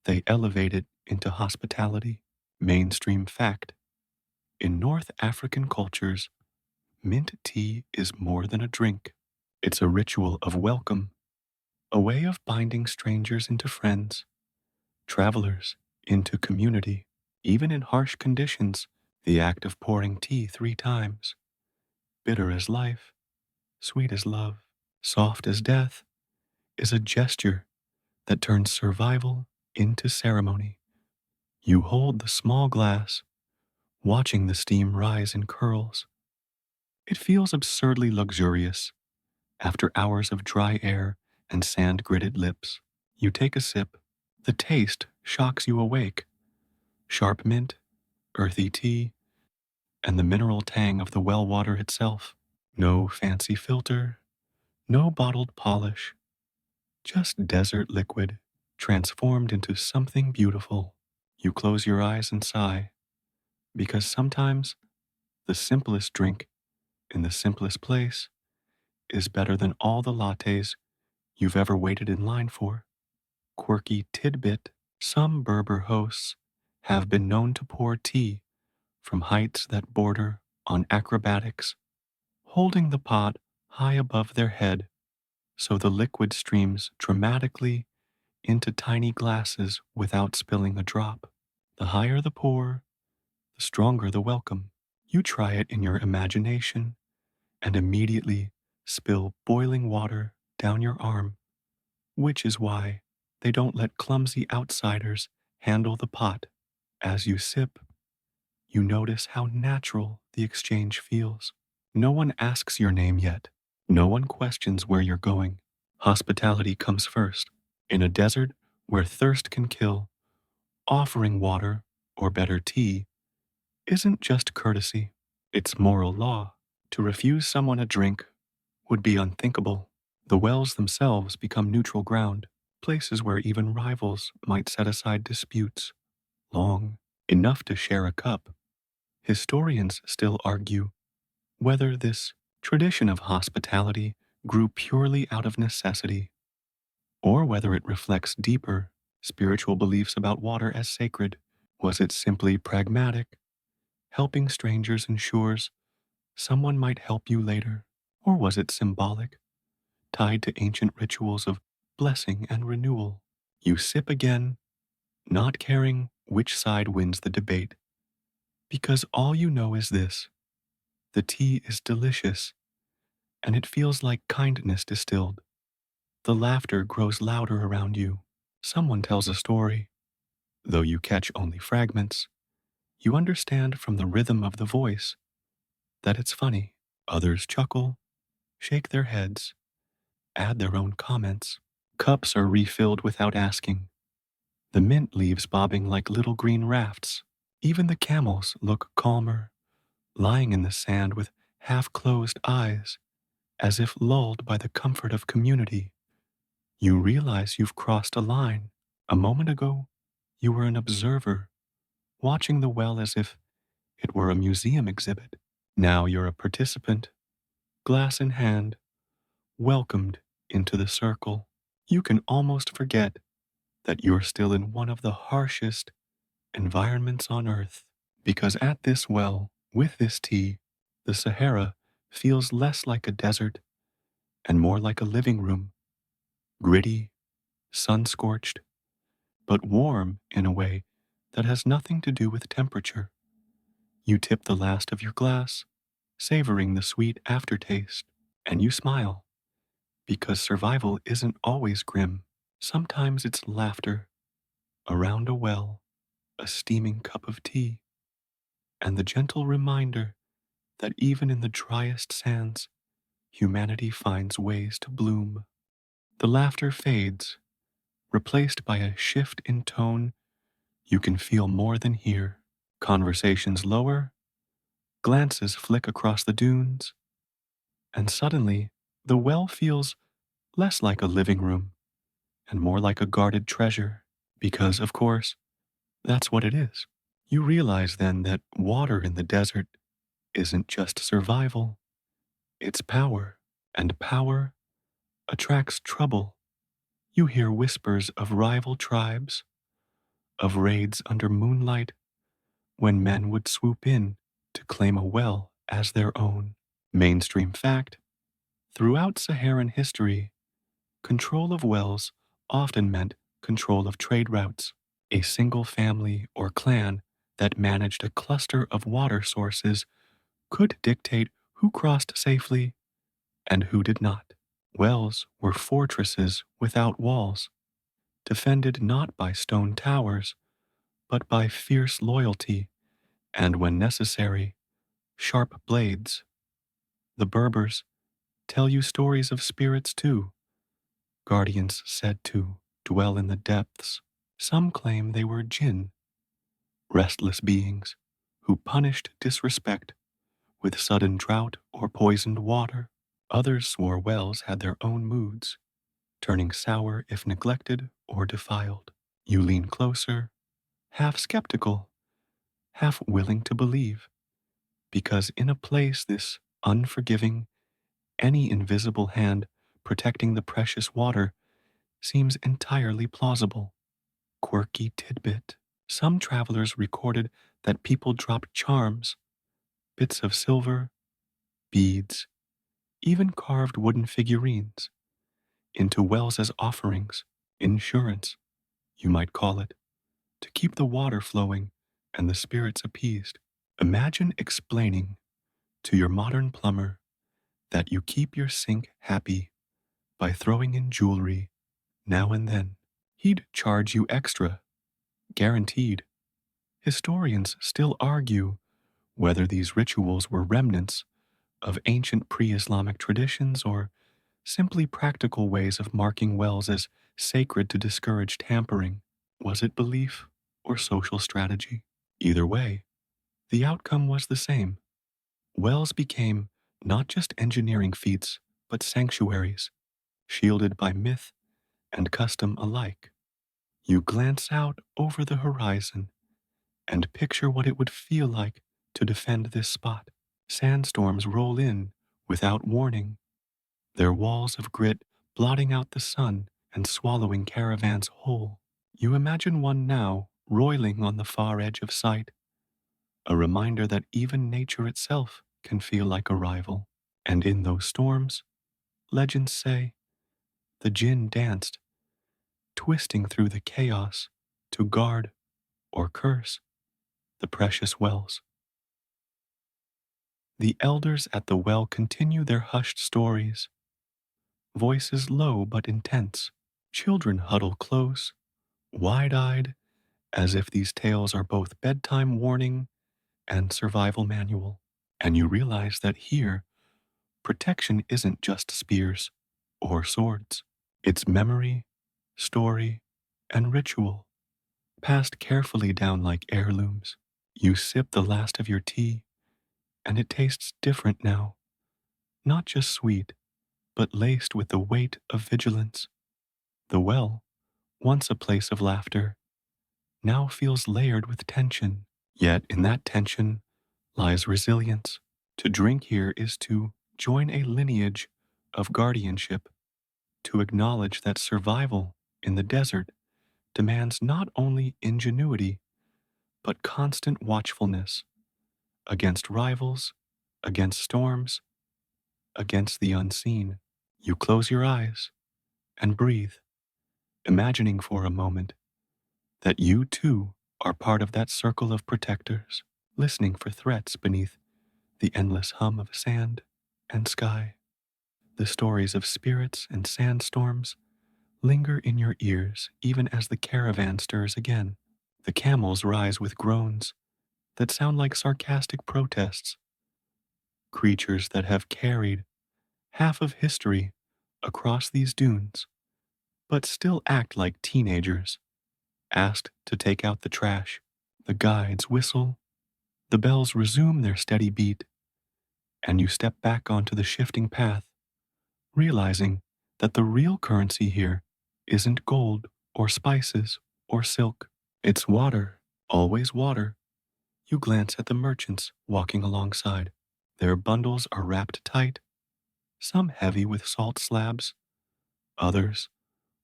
they elevate it into hospitality. Mainstream fact: in North African cultures, mint tea is more than a drink. It's a ritual of welcome, a way of binding strangers into friends, travelers into community. Even in harsh conditions, the act of pouring tea 3 times, bitter as life, sweet as love, soft as death, is a gesture that turns survival into ceremony. You hold the small glass, watching the steam rise in curls. It feels absurdly luxurious after hours of dry air and sand-gritted lips. You take a sip. The taste shocks you awake. Sharp mint, earthy tea, and the mineral tang of the well water itself. No fancy filter, no bottled polish, just desert liquid transformed into something beautiful. You close your eyes and sigh, because sometimes the simplest drink in the simplest place is better than all the lattes you've ever waited in line for. Quirky tidbit: some Berber hosts have been known to pour tea from heights that border on acrobatics, holding the pot high above their head so the liquid streams dramatically into tiny glasses without spilling a drop. The higher the pour, the stronger the welcome. You try it in your imagination and immediately spill boiling water down your arm, which is why they don't let clumsy outsiders handle the pot. As you sip, you notice how natural the exchange feels. No one asks your name yet. No one questions where you're going. Hospitality comes first. In a desert where thirst can kill, offering water, or better tea, isn't just courtesy, it's moral law. To refuse someone a drink would be unthinkable. The wells themselves become neutral ground, places where even rivals might set aside disputes, long enough to share a cup. Historians still argue whether this tradition of hospitality grew purely out of necessity, or whether it reflects deeper spiritual beliefs about water as sacred. Was it simply pragmatic, helping strangers ensures someone might help you later? Or was it symbolic, tied to ancient rituals of blessing and renewal? You sip again, not caring which side wins the debate, because all you know is this: the tea is delicious, and it feels like kindness distilled. The laughter grows louder around you. Someone tells a story. Though you catch only fragments, you understand from the rhythm of the voice that it's funny. Others chuckle, shake their heads, add their own comments. Cups are refilled without asking. The mint leaves bobbing like little green rafts. Even the camels look calmer, lying in the sand with half-closed eyes, as if lulled by the comfort of community. You realize you've crossed a line. A moment ago, you were an observer, watching the well as if it were a museum exhibit. Now you're a participant, glass in hand, welcomed into the circle. You can almost forget that you're still in one of the harshest environments on Earth, because at this well, with this tea, the Sahara feels less like a desert and more like a living room, gritty, sun-scorched, but warm in a way that has nothing to do with temperature. You tip the last of your glass, savoring the sweet aftertaste, and you smile, because survival isn't always grim. Sometimes it's laughter around a well, a steaming cup of tea, and the gentle reminder that even in the driest sands, humanity finds ways to bloom. The laughter fades, replaced by a shift in tone you can feel more than hear. Conversations lower, glances flick across the dunes, and suddenly the well feels less like a living room and more like a guarded treasure, because, of course, that's what it is. You realize then that water in the desert isn't just survival, it's power, and power attracts trouble. You hear whispers of rival tribes, of raids under moonlight when men would swoop in to claim a well as their own. Mainstream fact: throughout Saharan history, control of wells often meant control of trade routes. A single family or clan that managed a cluster of water sources could dictate who crossed safely and who did not. Wells were fortresses without walls, defended not by stone towers, but by fierce loyalty and, when necessary, sharp blades. The Berbers tell you stories of spirits too, guardians said to dwell in the depths. Some claim they were jinn, restless beings who punished disrespect with sudden drought or poisoned water. Others swore wells had their own moods, turning sour if neglected or defiled. You lean closer, half skeptical, half willing to believe, because in a place this unforgiving, any invisible hand protecting the precious water seems entirely plausible. Quirky tidbit: some travelers recorded that people dropped charms, bits of silver, beads, even carved wooden figurines, into wells as offerings, insurance, you might call it, to keep the water flowing and the spirits appeased. Imagine explaining to your modern plumber that you keep your sink happy by throwing in jewelry now and then. He'd charge you extra, guaranteed. Historians still argue whether these rituals were remnants of ancient pre-Islamic traditions or simply practical ways of marking wells as sacred to discourage tampering. Was it belief or social strategy? Either way, the outcome was the same. Wells became not just engineering feats, but sanctuaries, shielded by myth and custom alike. You glance out over the horizon and picture what it would feel like to defend this spot. Sandstorms roll in without warning, their walls of grit blotting out the sun and swallowing caravans whole. You imagine one now roiling on the far edge of sight, a reminder that even nature itself can feel like a rival. And in those storms, legends say, the jinn danced, twisting through the chaos to guard or curse the precious wells. The elders at the well continue their hushed stories, voices low but intense. Children huddle close, wide-eyed, as if these tales are both bedtime warning and survival manual. And you realize that here, protection isn't just spears or swords. It's memory, story, and ritual, passed carefully down like heirlooms. You sip the last of your tea, and it tastes different now, not just sweet, but laced with the weight of vigilance. The well, once a place of laughter, now feels layered with tension. Yet in that tension lies resilience. To drink here is to join a lineage of guardianship, to acknowledge that survival in the desert demands not only ingenuity, but constant watchfulness against rivals, against storms, against the unseen. You close your eyes and breathe, imagining for a moment that you too are part of that circle of protectors, listening for threats beneath the endless hum of sand and sky. The stories of spirits and sandstorms linger in your ears even as the caravan stirs again. The camels rise with groans that sound like sarcastic protests, creatures that have carried half of history across these dunes, but still act like teenagers, asked to take out the trash. The guides whistle, the bells resume their steady beat, and you step back onto the shifting path, realizing that the real currency here isn't gold or spices or silk. It's water, always water. You glance at the merchants walking alongside. Their bundles are wrapped tight, some heavy with salt slabs, others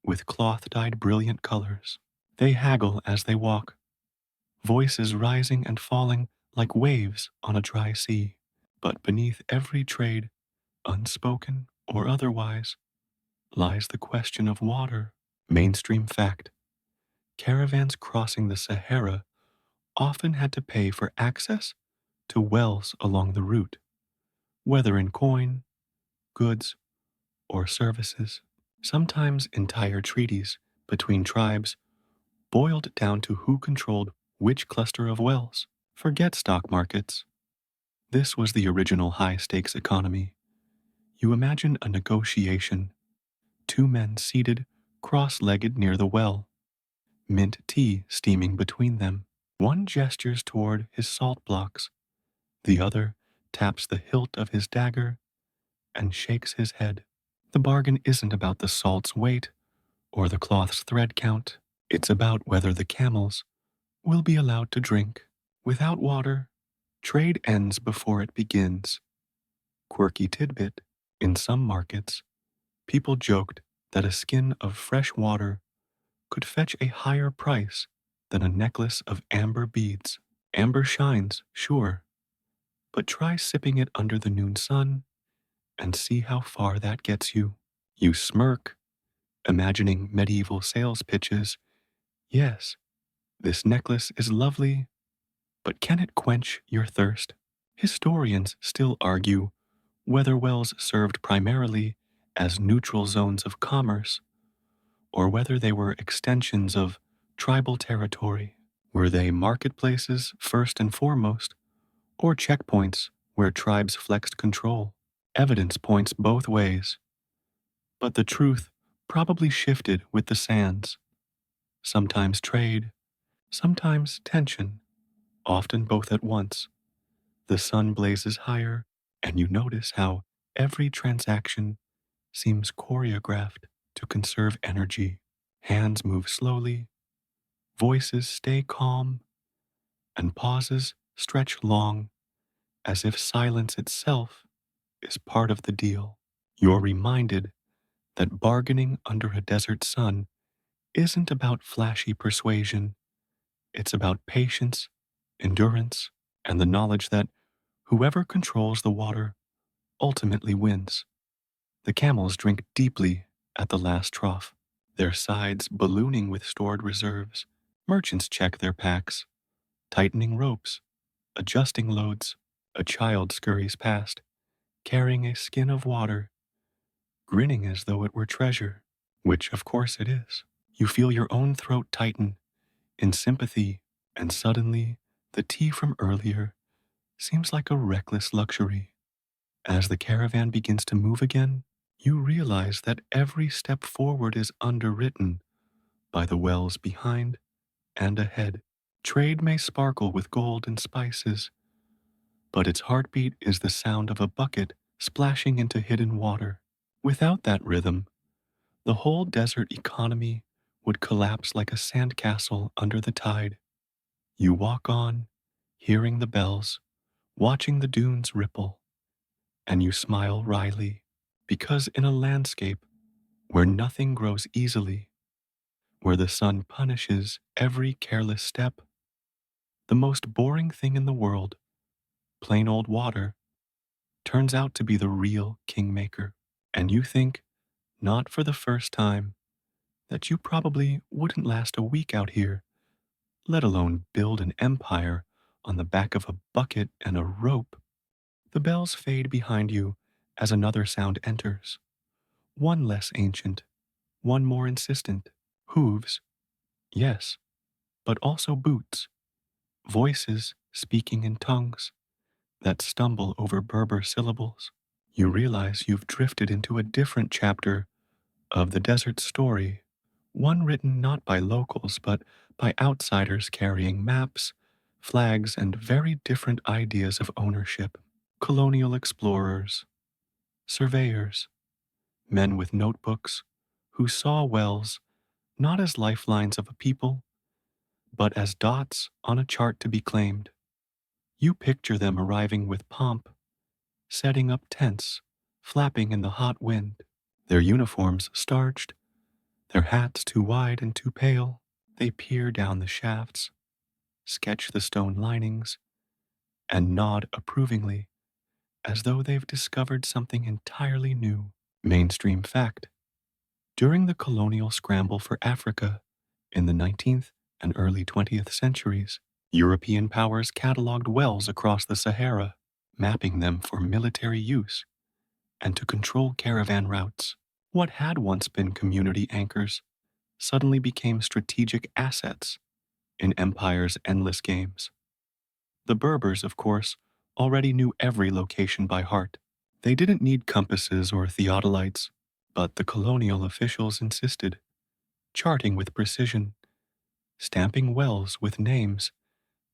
with cloth dyed brilliant colors. They haggle as they walk, voices rising and falling like waves on a dry sea. But beneath every trade, unspoken or otherwise, lies the question of water. Mainstream fact: caravans crossing the Sahara often had to pay for access to wells along the route, whether in coin, goods, or services. Sometimes entire treaties between tribes boiled down to who controlled which cluster of wells. Forget stock markets. This was the original high stakes economy. You imagine a negotiation, two men seated cross legged near the well, mint tea steaming between them. One gestures toward his salt blocks, the other taps the hilt of his dagger and shakes his head. The bargain isn't about the salt's weight or the cloth's thread count. It's about whether the camels will be allowed to drink. Without water, trade ends before it begins. Quirky tidbit: in some markets, people joked that a skin of fresh water could fetch a higher price than a necklace of amber beads. Amber shines, sure, but try sipping it under the noon sun and see how far that gets you. You smirk, imagining medieval sales pitches. Yes, this necklace is lovely, but can it quench your thirst? Historians still argue whether wells served primarily as neutral zones of commerce or whether they were extensions of tribal territory. Were they marketplaces first and foremost, or checkpoints where tribes flexed control? Evidence points both ways, but the truth probably shifted with the sands. Sometimes trade, sometimes tension, often both at once. The sun blazes higher, and you notice how every transaction seems choreographed to conserve energy. Hands move slowly, voices stay calm, and pauses stretch long, as if silence itself is part of the deal. You're reminded that bargaining under a desert sun isn't about flashy persuasion. It's about patience, endurance, and the knowledge that whoever controls the water ultimately wins. The camels drink deeply at the last trough, their sides ballooning with stored reserves. Merchants check their packs, tightening ropes, adjusting loads. A child scurries past, carrying a skin of water, grinning as though it were treasure, which of course it is. You feel your own throat tighten in sympathy, and suddenly the tea from earlier seems like a reckless luxury. As the caravan begins to move again, you realize that every step forward is underwritten by the wells behind and ahead. Trade may sparkle with gold and spices, but its heartbeat is the sound of a bucket splashing into hidden water. Without that rhythm, the whole desert economy would collapse like a sandcastle under the tide. You walk on, hearing the bells, watching the dunes ripple, and you smile wryly, because in a landscape where nothing grows easily, where the sun punishes every careless step, the most boring thing in the world, plain old water, turns out to be the real kingmaker. And you think, not for the first time, that you probably wouldn't last a week out here, let alone build an empire on the back of a bucket and a rope. The bells fade behind you as another sound enters, one less ancient, one more insistent. Hooves, yes, but also boots, voices speaking in tongues that stumble over Berber syllables. You realize you've drifted into a different chapter of the desert story, one written not by locals but by outsiders carrying maps, flags, and very different ideas of ownership. Colonial explorers, surveyors, men with notebooks who saw wells not as lifelines of a people, but as dots on a chart to be claimed. You picture them arriving with pomp, setting up tents, flapping in the hot wind, their uniforms starched, their hats too wide and too pale. They peer down the shafts, sketch the stone linings, and nod approvingly as though they've discovered something entirely new. Mainstream fact: during the colonial scramble for Africa in the 19th and early 20th centuries, European powers cataloged wells across the Sahara, mapping them for military use and to control caravan routes. What had once been community anchors suddenly became strategic assets in empire's endless games. The Berbers, of course, already knew every location by heart. They didn't need compasses or theodolites, but the colonial officials insisted, charting with precision, stamping wells with names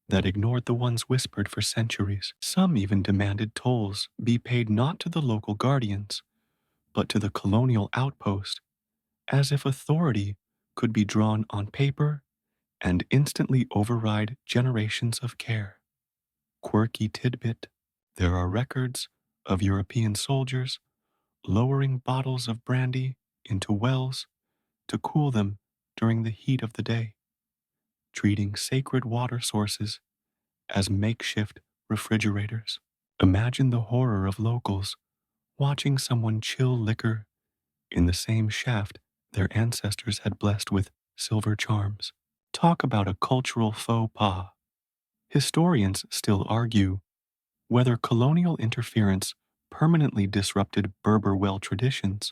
that ignored the ones whispered for centuries. Some even demanded tolls be paid not to the local guardians, but to the colonial outpost, as if authority could be drawn on paper and instantly override generations of care. Quirky tidbit: there are records of European soldiers lowering bottles of brandy into wells to cool them during the heat of the day, treating sacred water sources as makeshift refrigerators. Imagine the horror of locals watching someone chill liquor in the same shaft their ancestors had blessed with silver charms. Talk about a cultural faux pas. Historians still argue whether colonial interference permanently disrupted Berber well traditions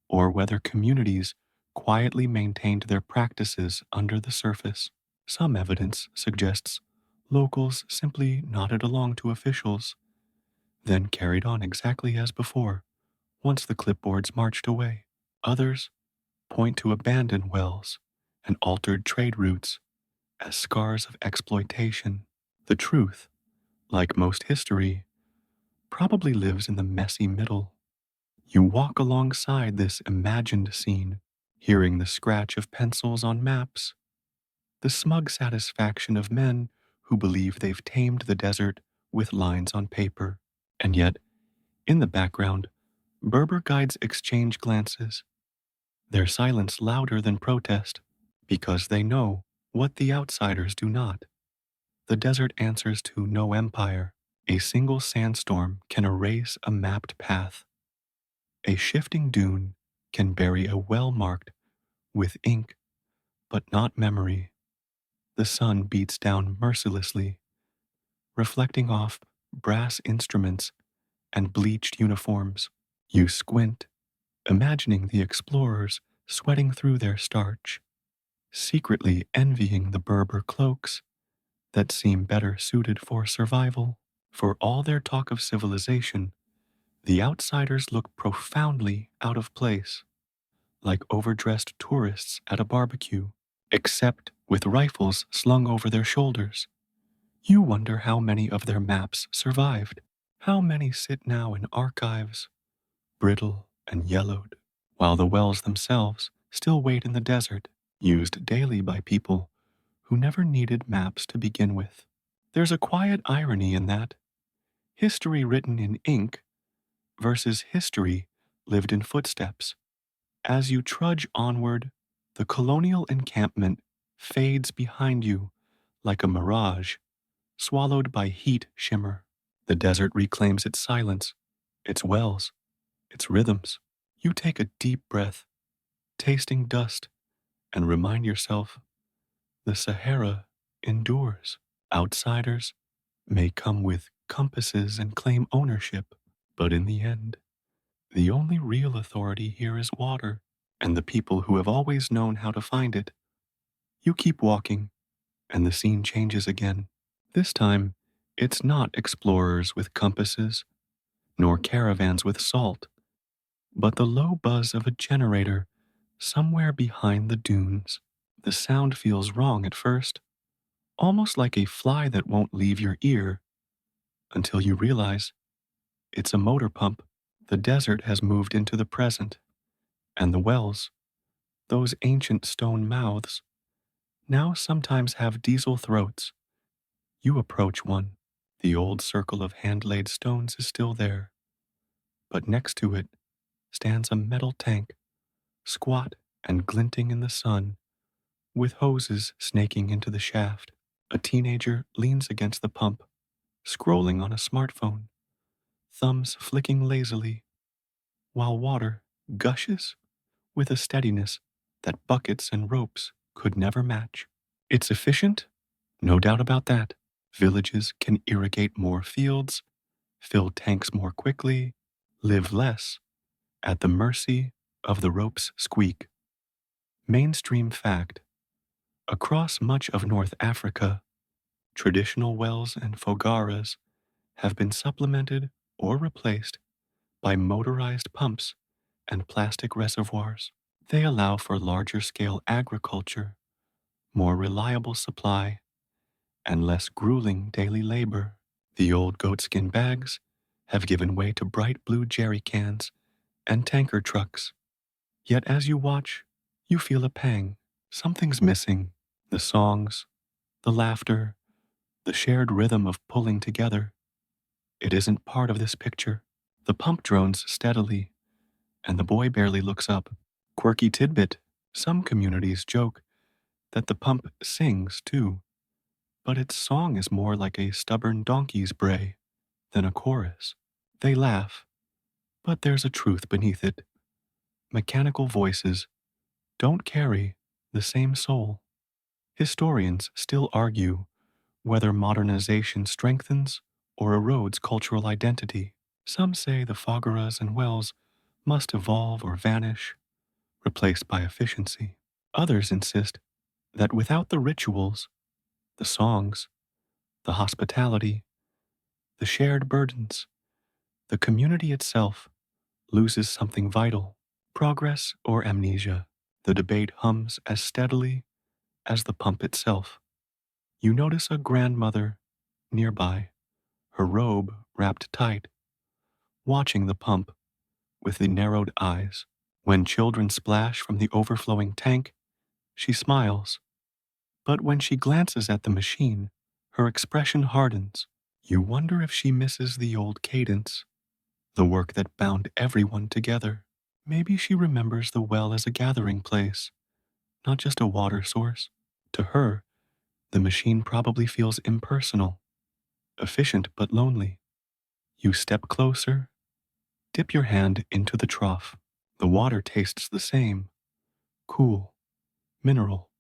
or whether communities quietly maintained their practices under the surface. Some evidence suggests locals simply nodded along to officials, then carried on exactly as before once the clipboards marched away. Others point to abandoned wells and altered trade routes as scars of exploitation. The truth, like most history, probably lives in the messy middle. You walk alongside this imagined scene, hearing the scratch of pencils on maps, the smug satisfaction of men who believe they've tamed the desert with lines on paper. And yet, in the background, Berber guides exchange glances, their silence louder than protest, because they know what the outsiders do not. The desert answers to no empire. A single sandstorm can erase a mapped path. A shifting dune can bury a well marked with ink, but not memory. The sun beats down mercilessly, reflecting off brass instruments and bleached uniforms. You squint, imagining the explorers sweating through their starch, secretly envying the Berber cloaks that seem better suited for survival. For all their talk of civilization, the outsiders look profoundly out of place, like overdressed tourists at a barbecue, except with rifles slung over their shoulders. You wonder how many of their maps survived. How many sit now in archives, brittle and yellowed, while the wells themselves still wait in the desert, used daily by people who never needed maps to begin with. There's a quiet irony in that. History written in ink versus history lived in footsteps. As you trudge onward, the colonial encampment fades behind you like a mirage, swallowed by heat shimmer. The desert reclaims its silence, its wells, its rhythms. You take a deep breath, tasting dust and remind yourself the Sahara endures. Outsiders may come with compasses and claim ownership, but in the end, the only real authority here is water and the people who have always known how to find it. You keep walking, and the scene changes again. This time, it's not explorers with compasses, nor caravans with salt, but the low buzz of a generator somewhere behind the dunes. The sound feels wrong at first, almost like a fly that won't leave your ear, until you realize it's a motor pump. The desert has moved into the present, and the wells, those ancient stone mouths, now sometimes have diesel throats. You approach one. The old circle of hand-laid stones is still there, but next to it stands a metal tank, squat and glinting in the sun, with hoses snaking into the shaft. A teenager leans against the pump, scrolling on a smartphone, thumbs flicking lazily, while water gushes with a steadiness that buckets and ropes could never match. It's efficient? No doubt about that. Villages can irrigate more fields, fill tanks more quickly, live less, at the mercy of the rope's squeak. Mainstream fact: across much of North Africa, traditional wells and fogaras have been supplemented or replaced by motorized pumps and plastic reservoirs. They allow for larger scale agriculture, more reliable supply, and less grueling daily labor. The old goatskin bags have given way to bright blue jerry cans and tanker trucks. Yet as you watch, you feel a pang. Something's missing. The songs, the laughter, the shared rhythm of pulling together. It isn't part of this picture. The pump drones steadily, and the boy barely looks up. Quirky tidbit: some communities joke that the pump sings too, but its song is more like a stubborn donkey's bray than a chorus. They laugh, but there's a truth beneath it. Mechanical voices don't carry the same soul. Historians still argue whether modernization strengthens or erodes cultural identity. Some say the fogaras and wells must evolve or vanish, replaced by efficiency. Others insist that without the rituals, the songs, the hospitality, the shared burdens, the community itself loses something vital. Progress or amnesia, the debate hums as steadily as the pump itself. You notice a grandmother nearby, her robe wrapped tight, watching the pump with the narrowed eyes. When children splash from the overflowing tank, she smiles. But when she glances at the machine, her expression hardens. You wonder if she misses the old cadence, the work that bound everyone together. Maybe she remembers the well as a gathering place, not just a water source. To her, the machine probably feels impersonal, efficient but lonely. You step closer, dip your hand into the trough. The water tastes the same: cool, mineral,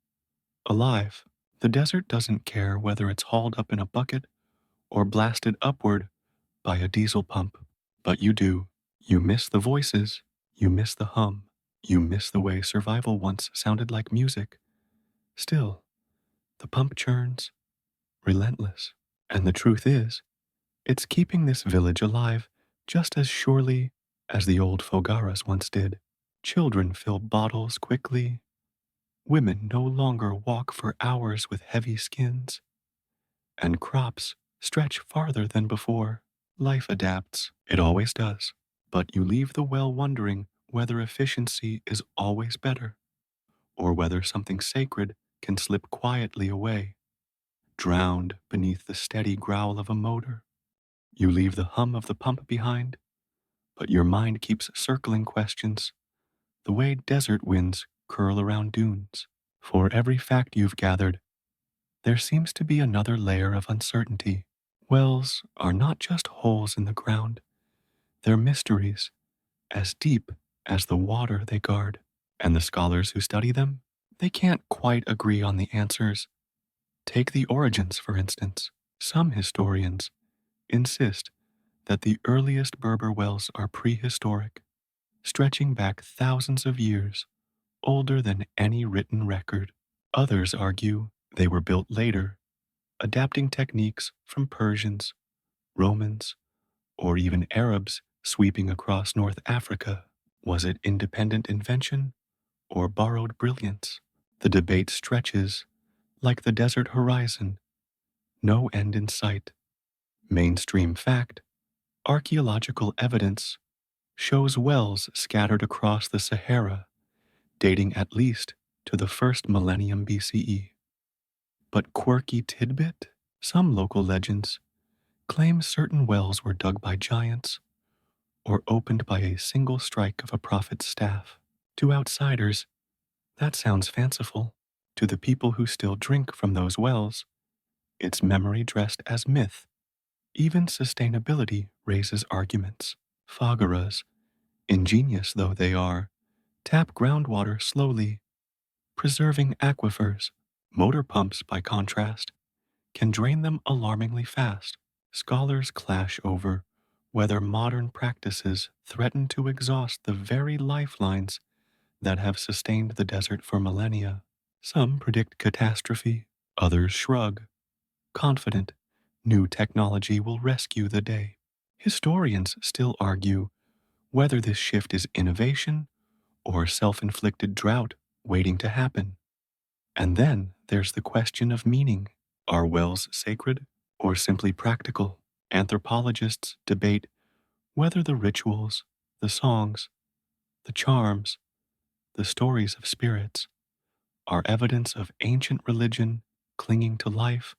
alive. The desert doesn't care whether it's hauled up in a bucket or blasted upward by a diesel pump. But you do. You miss the voices. You miss the hum. You miss the way survival once sounded like music. Still, the pump churns, relentless. And the truth is, it's keeping this village alive just as surely as the old fogaras once did. Children fill bottles quickly. Women no longer walk for hours with heavy skins. And crops stretch farther than before. Life adapts. It always does. But you leave the well wondering whether efficiency is always better, or whether something sacred can slip quietly away, drowned beneath the steady growl of a motor. You leave the hum of the pump behind, but your mind keeps circling questions, the way desert winds curl around dunes. For every fact you've gathered, there seems to be another layer of uncertainty. Wells are not just holes in the ground, they're mysteries as deep as the water they guard. And the scholars who study them, They can't quite agree on the answers. Take the origins, for instance. Some historians insist that the earliest Berber wells are prehistoric, stretching back thousands of years, older than any written record. Others argue they were built later, adapting techniques from Persians, Romans, or even Arabs sweeping across North Africa. Was it independent invention or borrowed brilliance? The debate stretches like the desert horizon, no end in sight. Mainstream fact, archaeological evidence shows wells scattered across the Sahara, dating at least to the first millennium BCE. But quirky tidbit? Some local legends claim certain wells were dug by giants or opened by a single strike of a prophet's staff. To outsiders, that sounds fanciful. To the people who still drink from those wells, it's memory dressed as myth. Even sustainability raises arguments. Fogaras, ingenious though they are, tap groundwater slowly, preserving aquifers. Motor pumps, by contrast, can drain them alarmingly fast. Scholars clash over whether modern practices threaten to exhaust the very lifelines that have sustained the desert for millennia. Some predict catastrophe, others shrug, confident new technology will rescue the day. Historians still argue whether this shift is innovation or self inflicted drought waiting to happen. And then there's the question of meaning. Are wells sacred or simply practical? Anthropologists debate whether the rituals, the songs, the charms, the stories of spirits are evidence of ancient religion clinging to life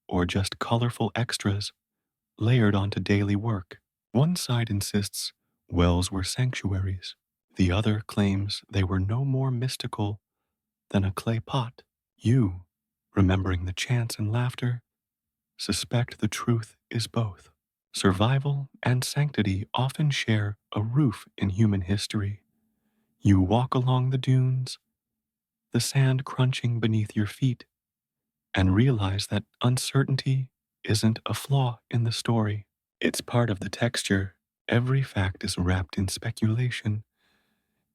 or just colorful extras layered onto daily work. One side insists wells were sanctuaries. The other claims they were no more mystical than a clay pot. You, remembering the chants and laughter, suspect the truth is both. Survival and sanctity often share a roof in human history. You walk along the dunes, the sand crunching beneath your feet, and realize that uncertainty isn't a flaw in the story. It's part of the texture. Every fact is wrapped in speculation,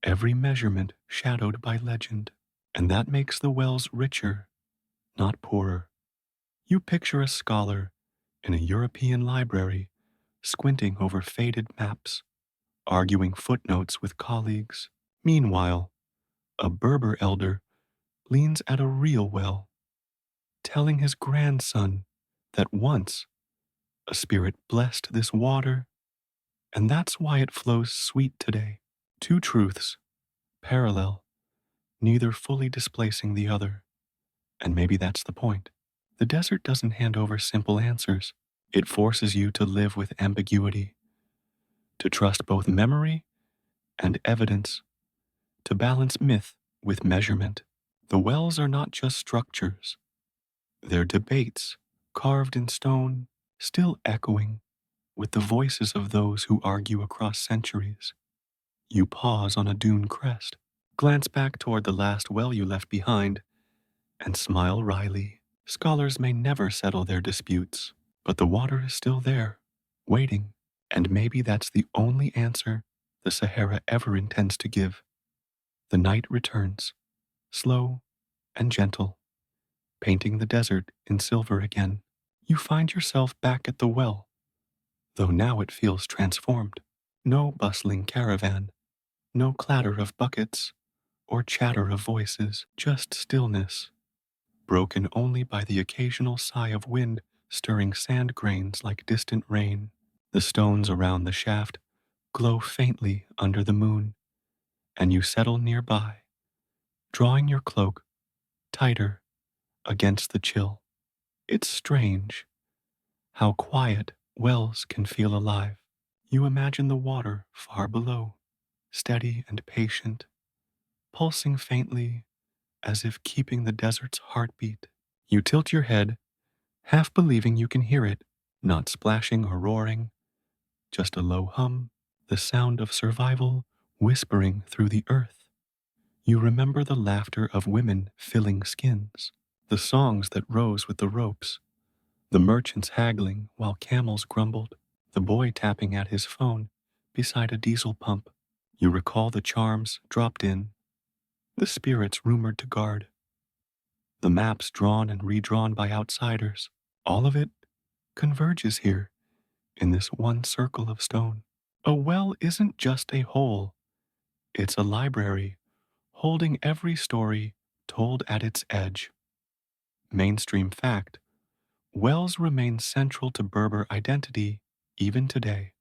every measurement shadowed by legend. And that makes the wells richer, not poorer. You picture a scholar in a European library squinting over faded maps, arguing footnotes with colleagues. Meanwhile, a Berber elder leans at a real well, telling his grandson that once a spirit blessed this water, and that's why it flows sweet today. Two truths, parallel, neither fully displacing the other. And maybe that's the point. The desert doesn't hand over simple answers. It forces you to live with ambiguity, to trust both memory and evidence, to balance myth with measurement. The wells are not just structures, they're debates carved in stone, still echoing with the voices of those who argue across centuries. You pause on a dune crest, glance back toward the last well you left behind, and smile wryly. Scholars may never settle their disputes, but the water is still there, waiting, and maybe that's the only answer the Sahara ever intends to give. The night returns, slow and gentle, painting the desert in silver again. You find yourself back at the well, though now it feels transformed. No bustling caravan, no clatter of buckets or chatter of voices, just stillness, broken only by the occasional sigh of wind stirring sand grains like distant rain. The stones around the shaft glow faintly under the moon, and you settle nearby, drawing your cloak tighter against the chill. It's strange how quiet wells can feel alive. You imagine the water far below, steady and patient, pulsing faintly as if keeping the desert's heartbeat. You tilt your head, half believing you can hear it, not splashing or roaring, just a low hum, the sound of survival whispering through the earth. You remember the laughter of women filling skins, the songs that rose with the ropes, the merchants haggling while camels grumbled, the boy tapping at his phone beside a diesel pump. You recall the charms dropped in, the spirits rumored to guard, the maps drawn and redrawn by outsiders. All of it converges here in this one circle of stone. A well isn't just a hole, it's a library holding every story told at its edge. Mainstream fact: wells remain central to Berber identity even today,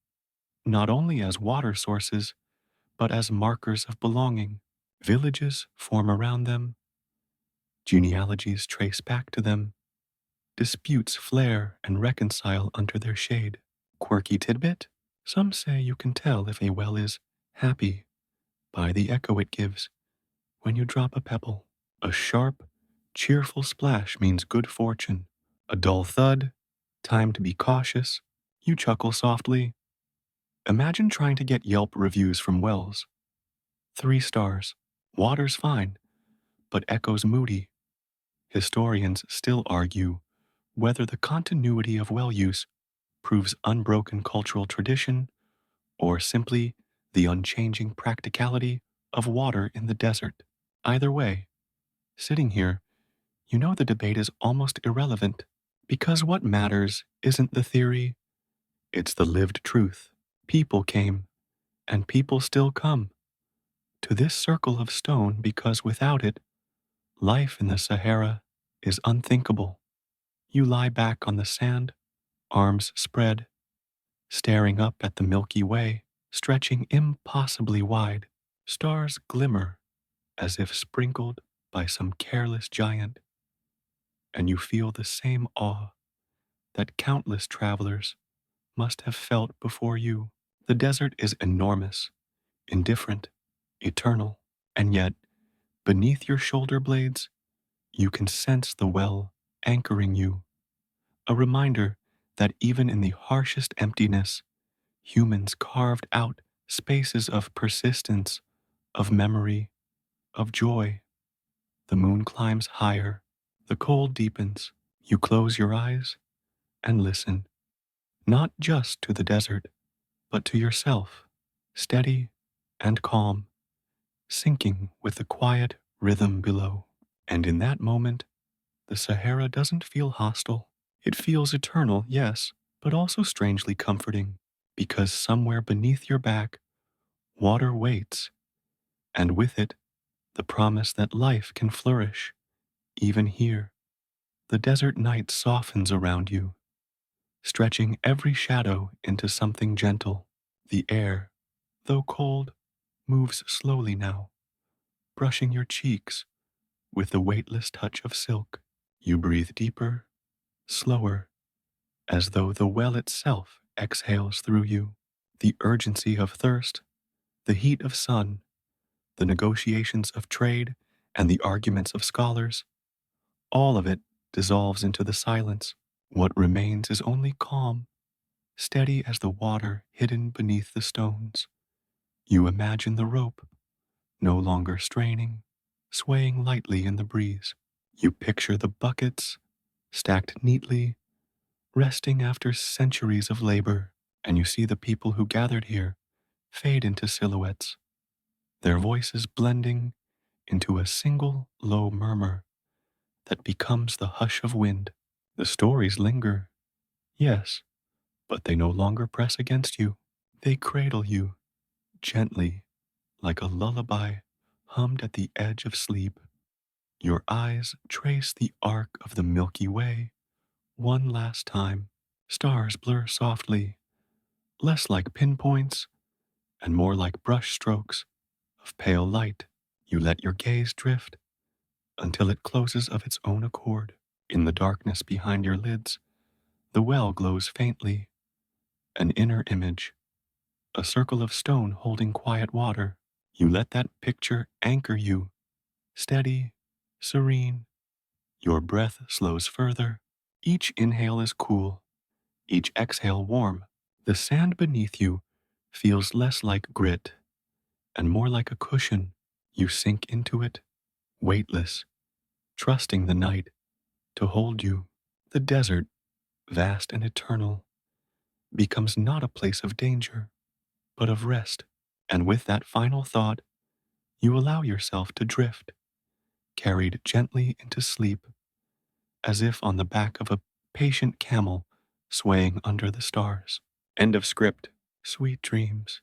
not only as water sources, but as markers of belonging. Villages form around them, genealogies trace back to them, disputes flare and reconcile under their shade. Quirky tidbit: some say you can tell if a well is happy by the echo it gives when you drop a pebble. A sharp, cheerful splash means good fortune. A dull thud, time to be cautious. You chuckle softly. Imagine trying to get Yelp reviews from wells. 3 stars. Water's fine, but echoes moody. Historians still argue whether the continuity of well use proves unbroken cultural tradition or simply the unchanging practicality of water in the desert. Either way, sitting here, you know the debate is almost irrelevant, because what matters isn't the theory, it's the lived truth. People came, and people still come, to this circle of stone because without it, life in the Sahara is unthinkable. You lie back on the sand, arms spread, staring up at the Milky Way, stretching impossibly wide. Stars glimmer as if sprinkled by some careless giant, and you feel the same awe that countless travelers must have felt before you. The desert is enormous, indifferent, eternal, and yet, beneath your shoulder blades, you can sense the well anchoring you, a reminder that even in the harshest emptiness, humans carved out spaces of persistence, of memory, of joy. The moon climbs higher, the cold deepens. You close your eyes and listen, not just to the desert, but to yourself, steady and calm, sinking with the quiet rhythm below. And in that moment, the Sahara doesn't feel hostile. It feels eternal, yes, but also strangely comforting, because somewhere beneath your back, water waits, and with it, the promise that life can flourish, even here. The desert night softens around you, stretching every shadow into something gentle. The air, though cold, moves slowly now, brushing your cheeks with the weightless touch of silk. You breathe deeper, slower, as though the well itself exhales through you. The urgency of thirst, the heat of sun, the negotiations of trade, and the arguments of scholars, all of it dissolves into the silence. What remains is only calm, steady as the water hidden beneath the stones. You imagine the rope, no longer straining, swaying lightly in the breeze. You picture the buckets, stacked neatly, resting after centuries of labor, and you see the people who gathered here fade into silhouettes, their voices blending into a single low murmur that becomes the hush of wind. The stories linger, yes, but they no longer press against you. They cradle you, gently, like a lullaby hummed at the edge of sleep. Your eyes trace the arc of the Milky Way one last time. Stars blur softly, less like pinpoints and more like brush strokes of pale light. You let your gaze drift until it closes of its own accord. In the darkness behind your lids, the well glows faintly, an inner image, a circle of stone holding quiet water. You let that picture anchor you, steady, serene. Your breath slows further. Each inhale is cool, each exhale warm. The sand beneath you feels less like grit and more like a cushion. You sink into it, weightless, trusting the night to hold you. The desert, vast and eternal, becomes not a place of danger, but of rest. And with that final thought, you allow yourself to drift, carried gently into sleep, as if on the back of a patient camel swaying under the stars. End of script. Sweet dreams.